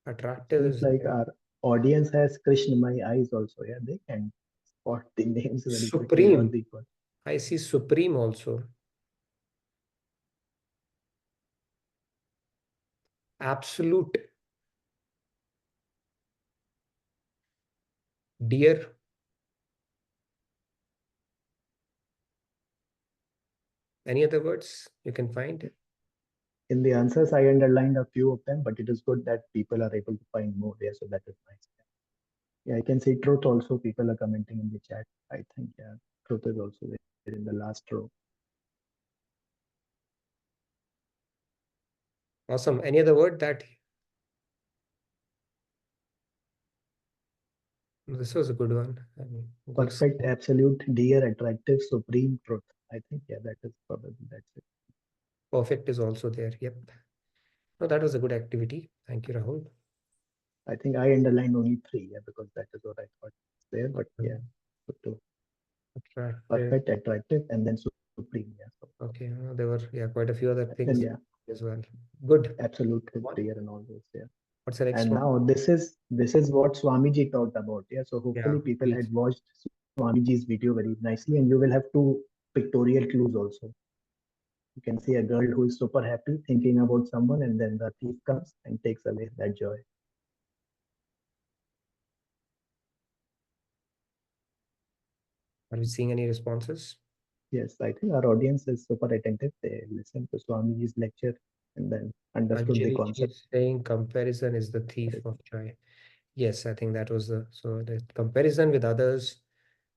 Attractive Seems is like there. our audience has Krishnamai eyes also. Yeah, they can spot the names very quickly. All Supreme. the words. I see supreme also. Absolute. Dear. Any other words you can find? In the answers, I underlined a few of them, but it is good that people are able to find more there. So that is nice. Yeah, I can see truth also. People are commenting in the chat. I think, yeah, truth is also there in the last row. Awesome. Any other word that This was a good one. I mean, good. Perfect, absolute, dear, attractive, supreme truth. I think, yeah, that is probably, that's it. Perfect is also there. Yep. No, that was a good activity. Thank you, Rahul. I think I underlined only 3, yeah, because that is what I thought was there. But yeah, good to Attractive. perfect, attractive, and then supreme. Yeah. So, Okay. There were quite a few other and things yeah, as well. Good. absolute, dear, and all those. Yeah. What's the next And one? now this is what Swamiji talked about. Yeah. So hopefully Yeah, people please. had watched Swamiji's video very nicely, and you will have 2 pictorial clues also. You can see a girl who is super happy thinking about someone, and then the thief comes and takes away that joy. Are we seeing any responses? Yes, I think our audience is super attentive. They listen to Swamiji's lecture and then understood the Anjali concept. is saying comparison is the thief of joy. Yes, I think that was the comparison with others,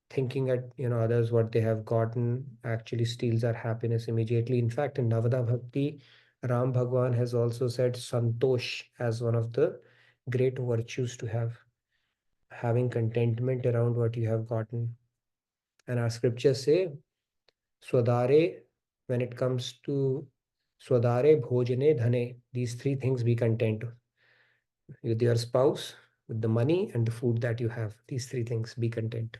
thinking at others what they have gotten actually steals our happiness immediately. In fact, in Navada Bhakti, Ram Bhagwan has also said Santosh as one of the great virtues to have, having contentment around what you have gotten. And our scriptures say, Swadare, when it comes to Swadare, Bhojane, Dhane, these 3 things be content with your spouse, with the money and the food that you have. These 3 things be content.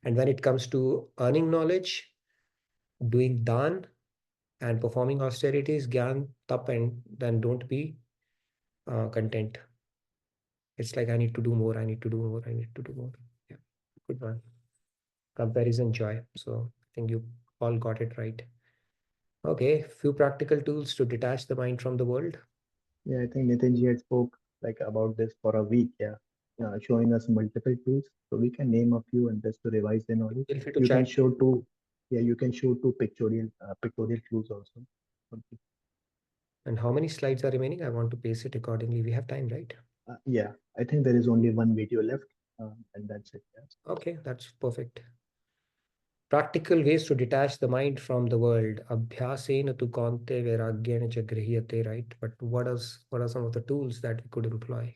And when it comes to earning knowledge, doing dan and performing austerities, gyan, tap, and then don't be content. It's like I need to do more, I need to do more, I need to do more. Yeah, good one. Comparison joy. So I think you all got it right. Okay, few practical tools to detach the mind from the world. Yeah, I think Nitinji had spoke like about this for a week. Yeah, showing us multiple tools, so we can name a few and just to revise the knowledge. Feel free to You can chat. show 2. Yeah, you can show 2 pictorial clues also. Okay. And how many slides are remaining? I want to pace it accordingly. We have time, right? Yeah, I think there is only 1 video left, and that's it. Yeah. Okay, that's perfect. Practical ways to detach the mind from the world. Abhyasena tu kante vairagyena cha grihiyate, right? But what are some of the tools that we could employ?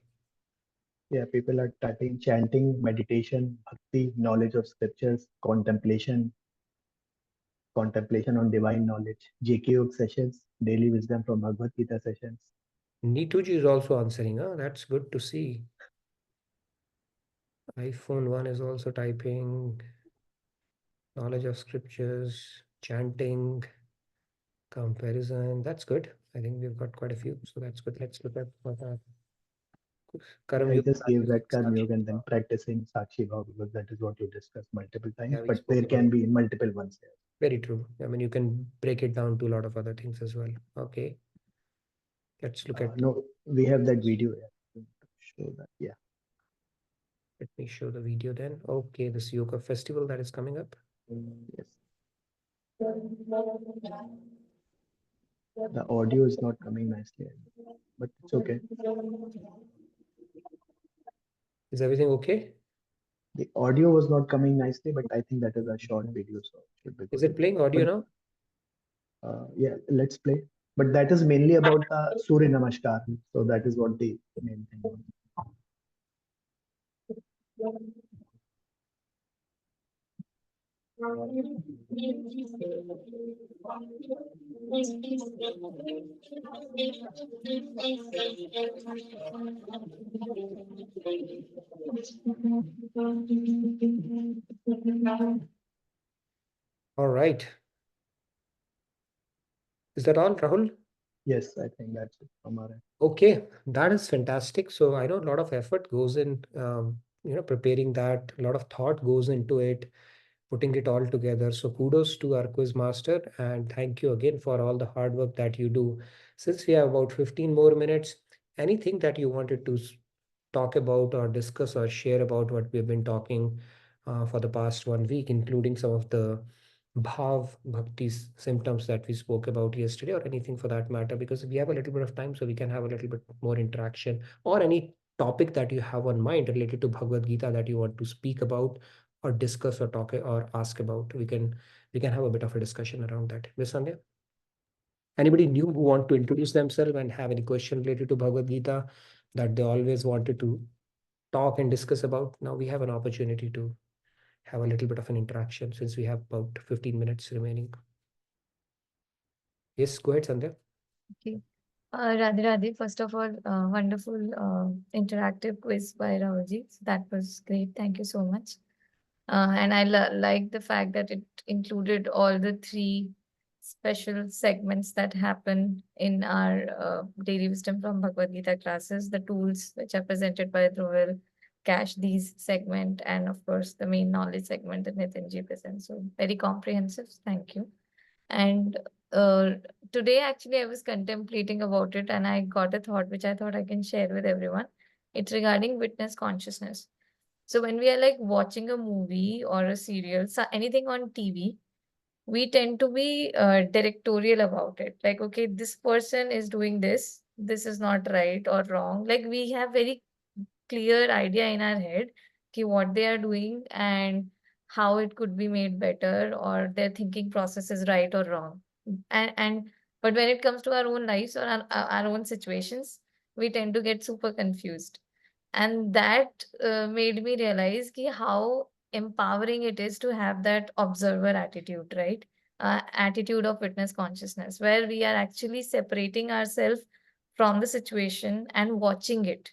Yeah, people are chanting, meditation, bhakti, knowledge of scriptures, contemplation on divine knowledge, JK sessions, daily wisdom from Bhagavad Gita sessions. Neetuji is also answering. That's good to see. iPhone 1 is also typing. Knowledge of scriptures, chanting, comparison. That's good. I think we've got quite a few. So that's good. Let's look at what our Karam I Yoga just gave that Karma Sakshi Yoga and then Bhav. practicing Sakshi Bhav because that is what you discussed multiple times, Yeah, we but spoke there about can be multiple ones here. very true. I mean, you can break it down to a lot of other things as well. Okay. Let's look at. No, we have that video here. Show that. Yeah. Let me show the video then. Okay, this yoga festival that is coming up. Yes. The audio is not coming nicely, but it's okay. Is everything okay? The audio was not coming nicely, but I think that is a short video, so it should be good. Is it playing audio But, now? yeah, let's play. But that is mainly about the Surya Namaskar. So that is what the main thing was. All right. Is that all, Rahul? Yes, I think that's it from our end. Okay, that is fantastic. So I know a lot of effort goes in, preparing that. A lot of thought goes into it, putting it all together. So kudos to our quiz master, and thank you again for all the hard work that you do. Since we have about 15 more minutes, anything that you wanted to talk about or discuss or share about what we've been talking for the past 1 week, including some of the bhav bhakti symptoms that we spoke about yesterday, or anything for that matter, because we have a little bit of time, so we can have a little bit more interaction, or any topic that you have on mind related to Bhagavad Gita that you want to speak about or discuss or talk or ask about. We can have a bit of a discussion around that. Miss Sandhya? Anybody new who want to introduce themselves and have any question related to Bhagavad Gita that they always wanted to talk and discuss about. Now we have an opportunity to have a little bit of an interaction since we have about 15 minutes remaining. Yes, go ahead, Sandhya. Okay. Radhe Radhe, first of all, wonderful interactive quiz by Rahulji. So that was great. Thank you so much. And I like the fact that it included all the three special segments that happen in our Daily Wisdom from Bhagavad Gita classes, the tools which are presented by Dhruval, Cash, these segment, and of course the main knowledge segment that Nitinji presents. So very comprehensive. Thank you. And today, actually, I was contemplating about it and I got a thought which I thought I can share with everyone. It's regarding witness consciousness. So when we are like watching a movie or a serial, so anything on TV, we tend to be directorial about it. Like, okay, this person is doing this. This is not right or wrong. Like we have very clear idea in our head ki what they are doing and how it could be made better or their thinking process is right or wrong. And but when it comes to our own lives or our own situations, we tend to get super confused. And that made me realize ki how empowering it is to have that observer attitude, right? Attitude of witness consciousness, where we are actually separating ourselves from the situation and watching it.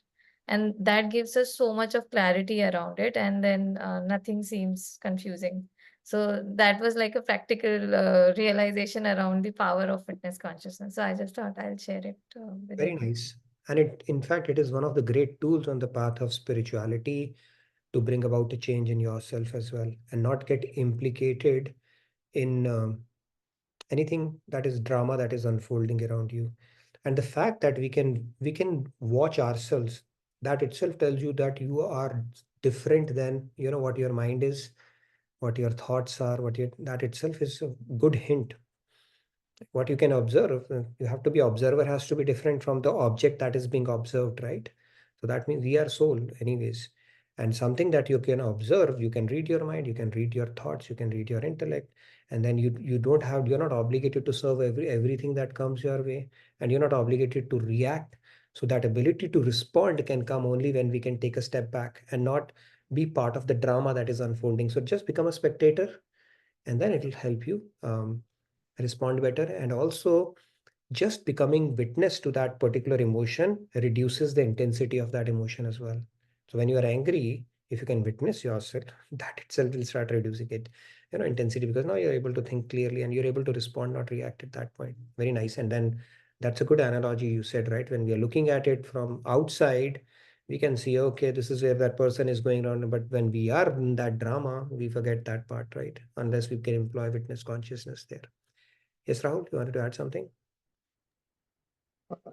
And that gives us so much of clarity around it, and then nothing seems confusing. So that was like a practical realization around the power of witness consciousness. So I just thought I'll share it with Very everyone. nice. And in fact, it is one of the great tools on the path of spirituality to bring about a change in yourself as well and not get implicated in anything that is drama that is unfolding around you. And the fact that we can watch ourselves, that itself tells you that you are different than what your mind is, what your thoughts are, that itself is a good hint. What you can observe, you have to be observer, has to be different from the object that is being observed, right? So that means we are soul anyways. And something that you can observe, you can read your mind, you can read your thoughts, you can read your intellect. And then you're not obligated to serve everything that comes your way, and you're not obligated to react. So that ability to respond can come only when we can take a step back and not be part of the drama that is unfolding. So just become a spectator, and then it'll help you respond better. And also, just becoming witness to that particular emotion reduces the intensity of that emotion as well. So when you are angry, if you can witness yourself, that itself will start reducing it, intensity, because now you're able to think clearly and you're able to respond, not react at that point. Very nice. And then that's a good analogy you said, right? When we are looking at it from outside, we can see, okay, this is where that person is going on. But when we are in that drama, we forget that part, right? Unless we can employ witness consciousness there. Yes, Rahul, you wanted to add something?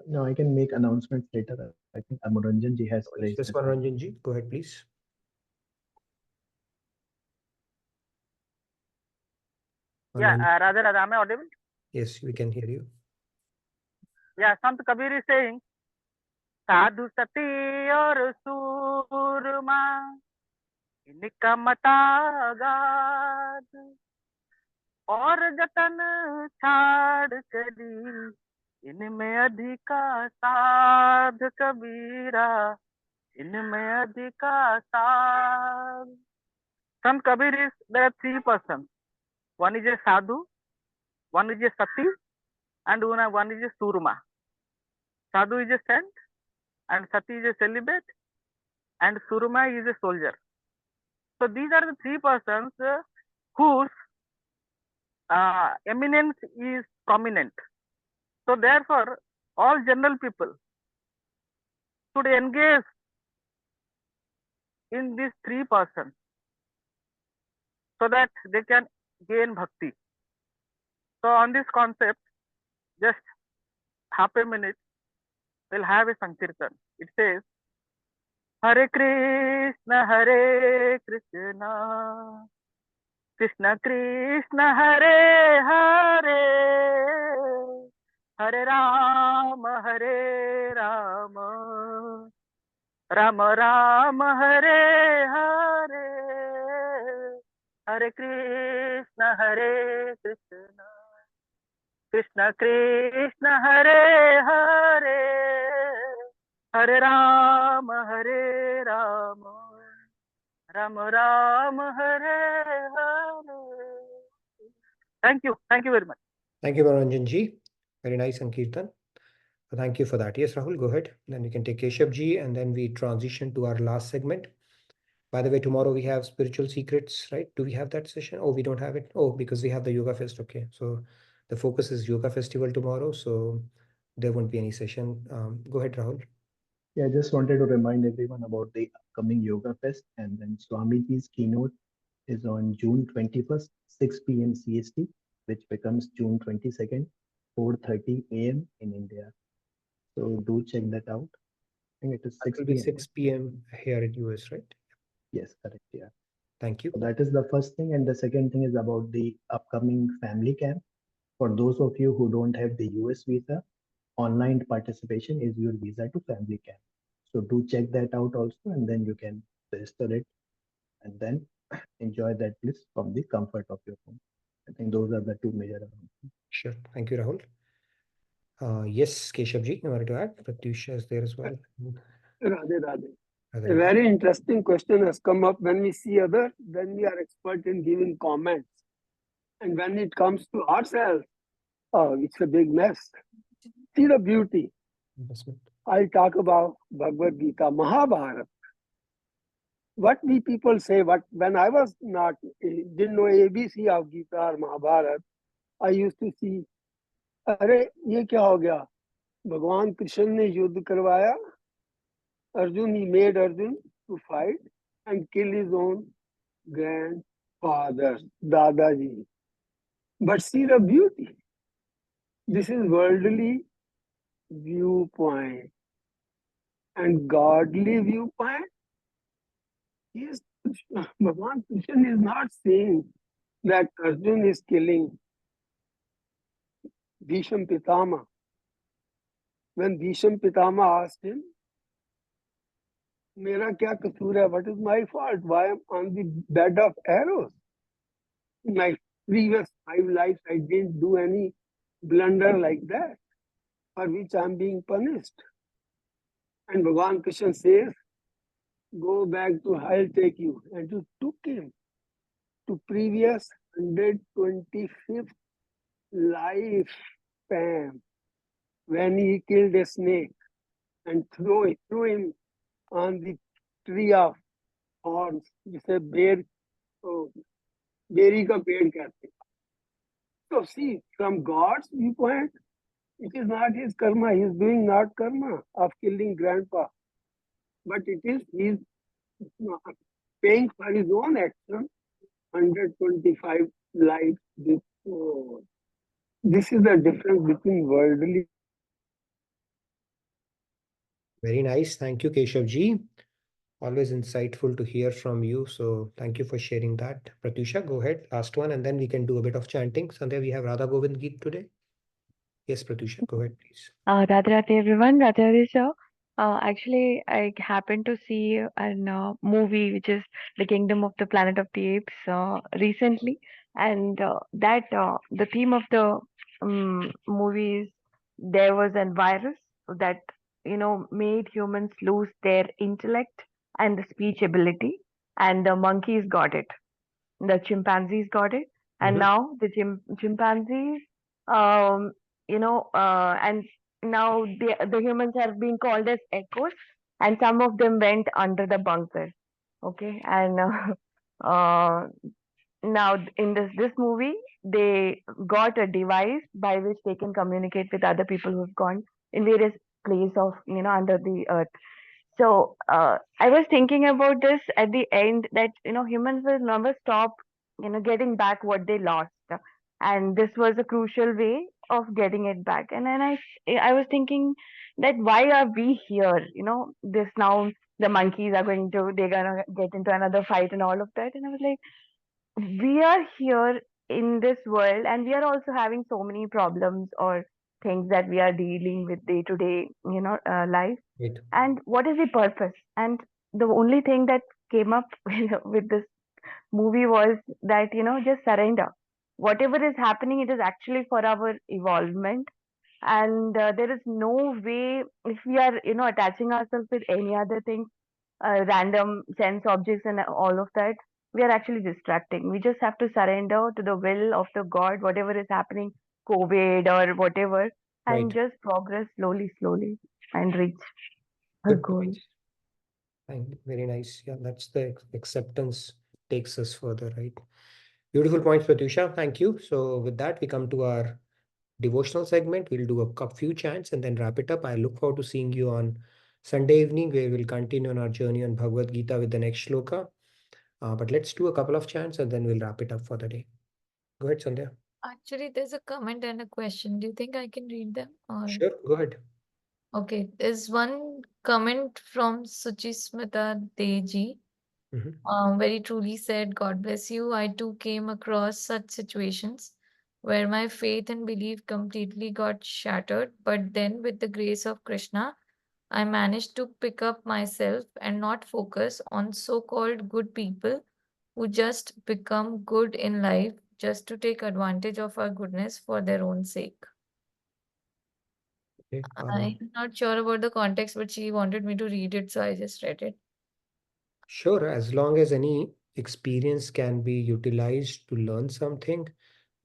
No, I can make announcements later. I think Amuranjan ji has raised Yes, his hand. Ranjan ji, go ahead, please. Yeah, Radha Radha, am I audible? Yes, we can hear you. Yeah, Sant Kabir is saying, साधु सती और सूरमा इनका मतागाद और जतन छाड़ करी इनमें अधिका साध कबीरा इनमें अधिका साध. Sant Kabir is, there are three persons. One is a sadhu, one is a sati, and one is a surma. Sadhu is a saint, and sati is a celibate, and surma is a soldier. So these are the three persons whose eminence is prominent. So therefore, all general people should engage in these three persons so that they can gain bhakti. So on this concept, just half a minute, we'll have a Sankirtan. It says, Hare Krishna, Krishna Krishna, Hare Hare, Hare Rama, Rama Rama, Hare Hare, Hare Krishna, Krishna Krishna, Hare Hare, Hare Rama, Ram, Ram Ram, Hare Hare. Thank you very much. Thank you, Manoranjan ji. Very nice, Sankirtan. Thank you for that. Yes, Rahul, go ahead. Then we can take Keshav ji, and then we transition to our last segment. By the way, tomorrow we have spiritual secrets, right? Do we have that session? Oh, we don't have it. Oh, because we have the Yoga Fest. Okay. So the focus is Yoga Festival tomorrow. So there won't be any session. Go ahead, Rahul. Yeah, I just wanted to remind everyone about the upcoming Yoga Fest, and then Swamiji's keynote is on June 21st, 6 p.m. CST, which becomes June 22nd, 4:30 a.m. in India. So do check that out. I think it is 6 It will be p.m. 6 p.m. here in US, right? Yes, correct. Yeah. Thank you. So that is the first thing. And the second thing is about the upcoming family camp. For those of you who don't have the US visa, online participation is your visa to family camp. So do check that out also, and then you can register it and then enjoy that bliss from the comfort of your home. I think those are the two major announcements. Sure. Thank you, Rahul. Yes, Keshav ji, you wanted to add? Pratyusha is there as well. Radhe, Radhe. Radhe, A very interesting question has come up when we see others, then we are expert in giving comments. And when it comes to ourselves, oh, it's a big mess. See the beauty. I'll talk about Bhagavad Gita, Mahabharata. What we people say, when I was not, didn't know ABC of Gita or Mahabharata, I used to see, अरे ये क्या हो गया? भगवान कृष्ण ने युद्ध करवाया. Arjun, he made Arjun to fight and kill his own grandfather, Dadaji. But see the beauty. This is worldly viewpoint. And godly viewpoint is Bhagwan Krishna is not saying that Arjun is killing Bhisham Pitama. When Bhisham Pitama asked him, Mera kya kasoor hai? What is my fault? Why am I on the bed of arrows? In my previous 5 lives, I didn't do any blunder like that, for which I am being punished. And Bhagwan Krishna says, go back to, I'll take you. And you took him to previous 125th lifespan when he killed a snake and threw him on the tree of thorns. जिसे berry का पेड़ कहते हैं. So see, from God's viewpoint, it is not his karma. He is doing not karma of killing grandpa, but it is his paying for his own action 125 lives before. This is the difference between worldly. Very nice. Thank you, Keshav ji. Always insightful to hear from you. So thank you for sharing that. Pratyusha, go ahead. Last one, and then we can do a bit of chanting. Sandhya, we have Radha Govind Geet today. Yes, Pratyusha, go ahead, please. Radhe Radhe everyone, Radhe Radhe sir. Actually, I happened to see a movie which is The Kingdom of the Planet of the Apes recently, and the theme of the movie is there was a virus that made humans lose their intellect and the speech ability, and the monkeys got it, the chimpanzees got it, and now the chimpanzees and now the humans have been called as echoes, and some of them went under the bunker. Okay, and now in this movie they got a device by which they can communicate with other people who've gone in various place of under the earth. So I was thinking about this at the end that humans will never stop getting back what they lost, and this was a crucial way of getting it back. And then I was thinking that why are we here? This now the monkeys are they're gonna get into another fight and all of that, and I was like, we are here in this world and we are also having so many problems or things that we are dealing with day to day life. Right. And what is the purpose? And the only thing that came up with this movie was that just surrender. Whatever is happening, it is actually for our evolvement, and there is no way, if we are attaching ourselves with any other thing, random sense objects and all of that, we are actually distracting. We just have to surrender to the will of the God, whatever is happening, COVID or whatever, and Right. just progress slowly and reach our Good goal. point. Very nice. Yeah, that's the acceptance takes us further, right? Beautiful points, Pratyusha. Thank you. So with that, we come to our devotional segment. We'll do a few chants and then wrap it up. I look forward to seeing you on Sunday evening, where we'll continue on our journey on Bhagavad Gita with the next shloka. But let's do a couple of chants and then we'll wrap it up for the day. Go ahead, Sandhya. Actually, there's a comment and a question. Do you think I can read them? Or Sure, go ahead. okay, there's one comment from Suchismita Deji. Very truly said, God bless you. I too came across such situations where my faith and belief completely got shattered, but then with the grace of Krishna, I managed to pick up myself and not focus on so-called good people who just become good in life just to take advantage of our goodness for their own sake. Okay. I'm not sure about the context, but she wanted me to read it, so I just read it. Sure, as long as any experience can be utilized to learn something,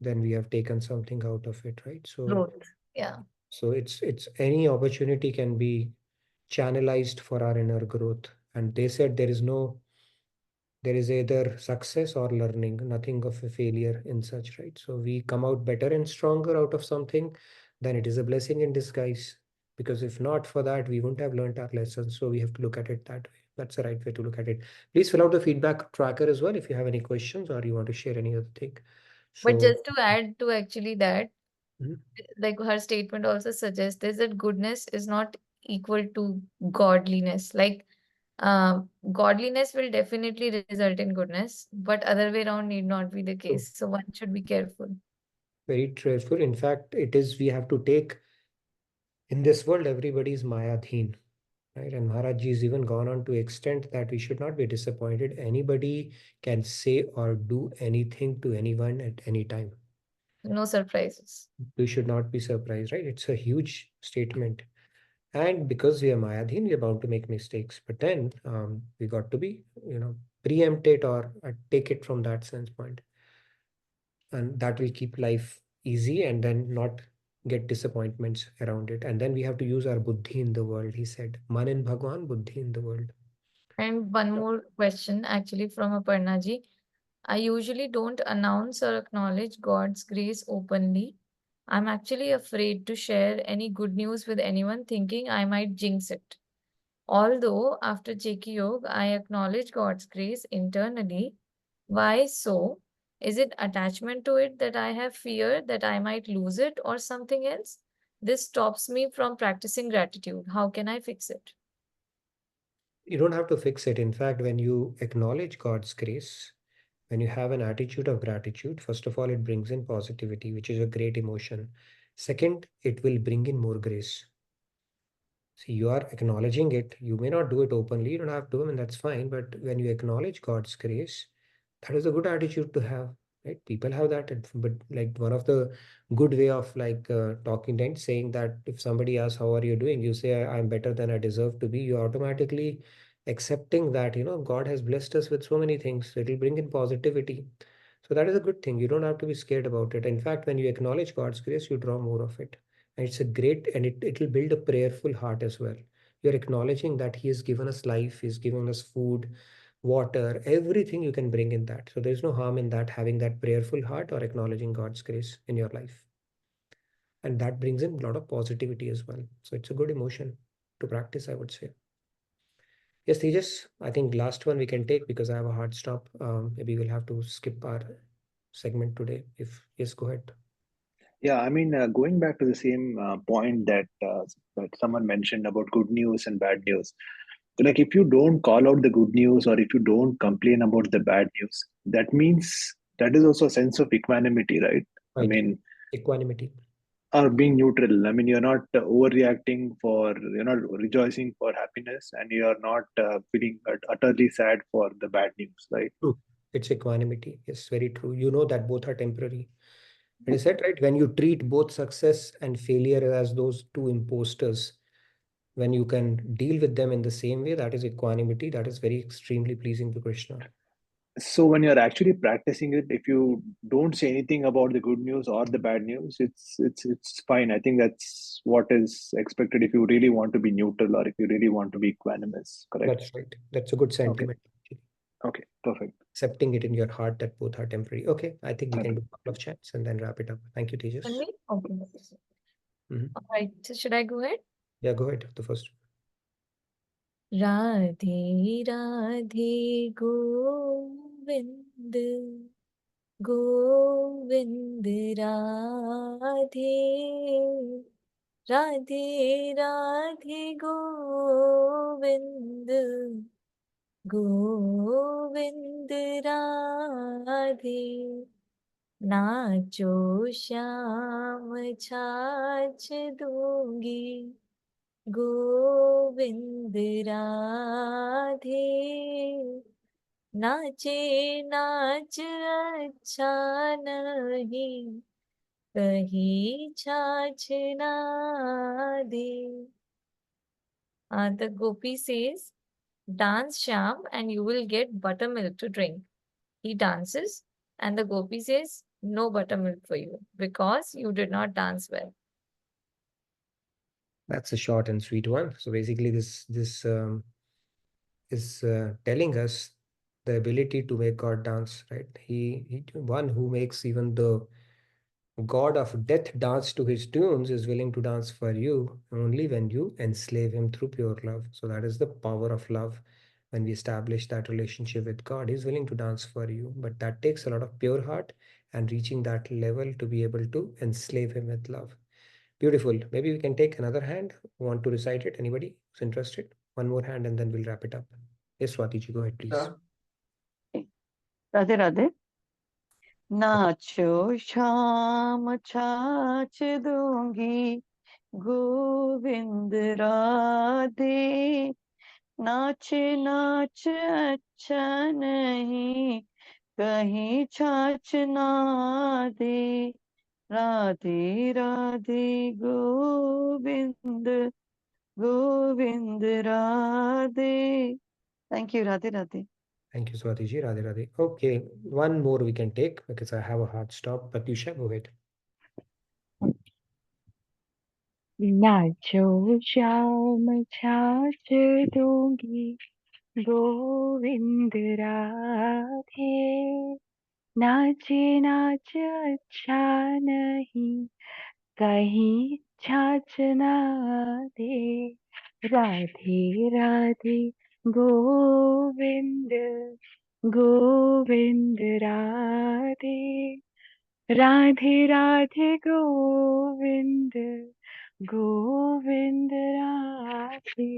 then we have taken something out of it, right? So Growth. Yeah. so it's any opportunity can be channelized for our inner growth. And they said there is either success or learning, nothing of a failure in such, right? So we come out better and stronger out of something, then it is a blessing in disguise. Because if not for that, we wouldn't have learned our lessons. So we have to look at it that way. That's the right way to look at it. Please fill out the feedback tracker as well if you have any questions or you want to share any other thing. But So just to add to actually that, Mhm. like her statement also suggests is that goodness is not equal to godliness. Like godliness will definitely result in goodness, but other way around need not be the case. So one should be careful. Very careful. In fact, it is we have to take in this world, everybody is Mayadheen, right? And Maharaj Ji has even gone on to extent that we should not be disappointed. Anybody can say or do anything to anyone at any time. No surprises. We should not be surprised, right? It's a huge statement. And because we are Mayadheen, we are bound to make mistakes. But then we got to be, preempt it or take it from that sense point. And that will keep life easy and then not get disappointments around it. And then we have to use our buddhi in the world, he said. Man in Bhagwan, buddhi in the world. And one more question actually from Aparna ji. I usually don't announce or acknowledge God's grace openly. I'm actually afraid to share any good news with anyone thinking I might jinx it. Although after Jeki Yoga, I acknowledge God's grace internally. Why so? Is it attachment to it that I have fear that I might lose it or something else? This stops me from practicing gratitude. How can I fix it? You don't have to fix it. In fact, when you acknowledge God's grace, when you have an attitude of gratitude, first of all, it brings in positivity, which is a great emotion. Second, it will bring in more grace. See, you are acknowledging it. You may not do it openly, you don't have to, and that's fine. But when you acknowledge God's grace, that is a good attitude to have, right? People have that. But like one of the good way of like talking and saying that if somebody asks, how are you doing? You say, I'm better than I deserve to be. You're automatically accepting that, God has blessed us with so many things. It will bring in positivity. So that is a good thing. You don't have to be scared about it. In fact, when you acknowledge God's grace, you draw more of it. And it's a great, and it will build a prayerful heart as well. You're acknowledging that He has given us life, He's given us food, water, everything you can bring in that. So there's no harm in that, having that prayerful heart or acknowledging God's grace in your life. And that brings in a lot of positivity as well. So it's a good emotion to practice, I would say. Yes, Tejas, I think last one we can take because I have a hard stop. Maybe we'll have to skip our segment today. If yes, go ahead. Yeah, I mean, going back to the same point that someone mentioned about good news and bad news. Like, if you don't call out the good news or if you don't complain about the bad news, that means that is also a sense of equanimity, right? I Right. mean, Equanimity. or being neutral. I mean, you're not overreacting you're not rejoicing for happiness, and you're not feeling utterly sad for the bad news, right? True. It's equanimity. Yes, very true. You know that both are temporary. And is that right? When you treat both success and failure as those two imposters, when you can deal with them in the same way, that is equanimity. That is very extremely pleasing to Krishna. So when you're actually practicing it, if you don't say anything about the good news or the bad news, it's fine. I think that's what is expected if you really want to be neutral or if you really want to be equanimous. Correct? That's right. That's a good Okay. sentiment. Okay. Perfect. Accepting it in your heart that both are temporary. Okay, I think we Thank can you. do a couple of chants and then wrap it up. Thank you, Tejas. Can we? Okay. Mhm. All right. So should I go ahead? Yeah, go ahead. The first. Radhe Radhe Govind Govind Radhe Radhe Radhe Govind Govind Radhe नाचो श्याम छाछ दूंगी गोविंद राधे नाचे नाच अच्छा नहीं कहीं छाछ ना दे. The gopi says, dance Shyam and you will get buttermilk to drink. He dances and the gopi says, no buttermilk for you because you did not dance well. That's a short and sweet one. So basically, this is telling us the ability to make God dance, right? He one who makes even the God of death dance to his tunes is willing to dance for you only when you enslave him through pure love. So that is the power of love. When we establish that relationship with God, he's willing to dance for you. But that takes a lot of pure heart and reaching that level to be able to enslave him with love. Beautiful. Maybe we can take another hand. Want to recite it? Anybody who's interested? One more hand and then we'll wrap it up. Yes, Swatiji, go ahead, please. Radhe Radhe. नाचो शाम छाछ दूंगी गोविंद राधे नाच नाच अच्छा नहीं कहीं छाछ ना दे Radhe Radhe Govind Govind Radhe. Thank you, Radhe Radhe. Thank you, Swatiji. Radhe Radhe. Okay, one more we can take because I have a hard stop. Patyusha, go ahead. नाचो श्याम छाछ दूंगी गोविंद राधे नाचे नाच अच्छा नहीं कहीं छाछ ना दे Radhe Radhe Govind Govind Radhe Radhe Radhe Govind Govind Radhe.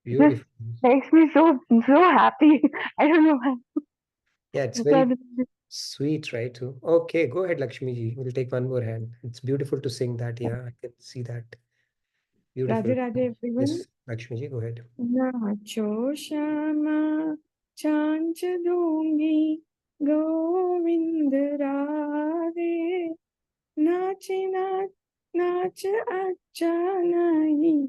Beautiful. This makes me so happy. I don't know why. Yeah, it's very sweet, right? Okay, go ahead, Lakshmi ji. We'll take one more hand. It's beautiful to sing that. Yeah, I can see that. Beautiful. Radhe Radhe everyone. Yes, Lakshmi ji, go ahead. नाचो श्यामा चांच दूंगी गोविंद राधे नाचे नाच नाच अच्छा नहीं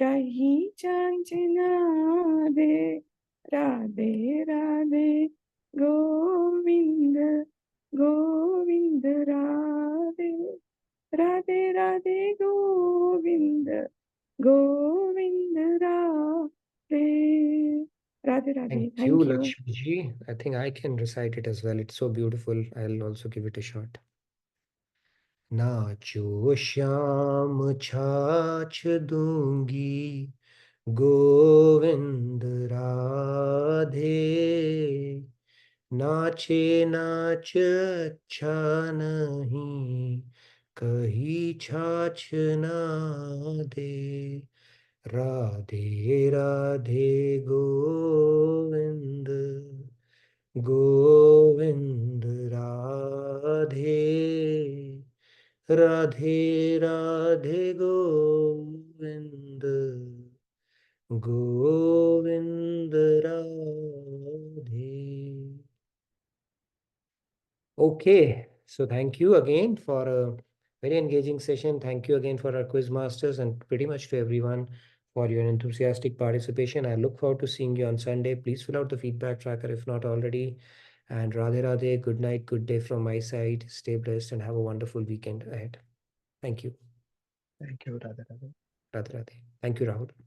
कहीं चांच ना दे Radhe Radhe Govind Govind Radhe Radhe Radhe Govind Govind Radhe Radhe Radhe. Thank you, Lakshmi ji. I think I can recite it as well. It's so beautiful. I'll also give it a shot. नाचो श्याम छाछ दूंगी गोविंद राधे नाचे नाच अच्छा नहीं कहीं छाछ ना दे Radhe Radhe Govind Govind Radhe Radhe Radhe Govind Govind Radhe. Okay, so thank you again for a Very engaging session. Thank you again for our quiz masters and pretty much to everyone for your enthusiastic participation. I look forward to seeing you on Sunday. Please fill out the feedback tracker if not already. And Radhe Radhe, good night, good day from my side. Stay blessed and have a wonderful weekend ahead. Thank you. Thank you, Radha Radha. Radhe Radhe. Thank you, Rahul.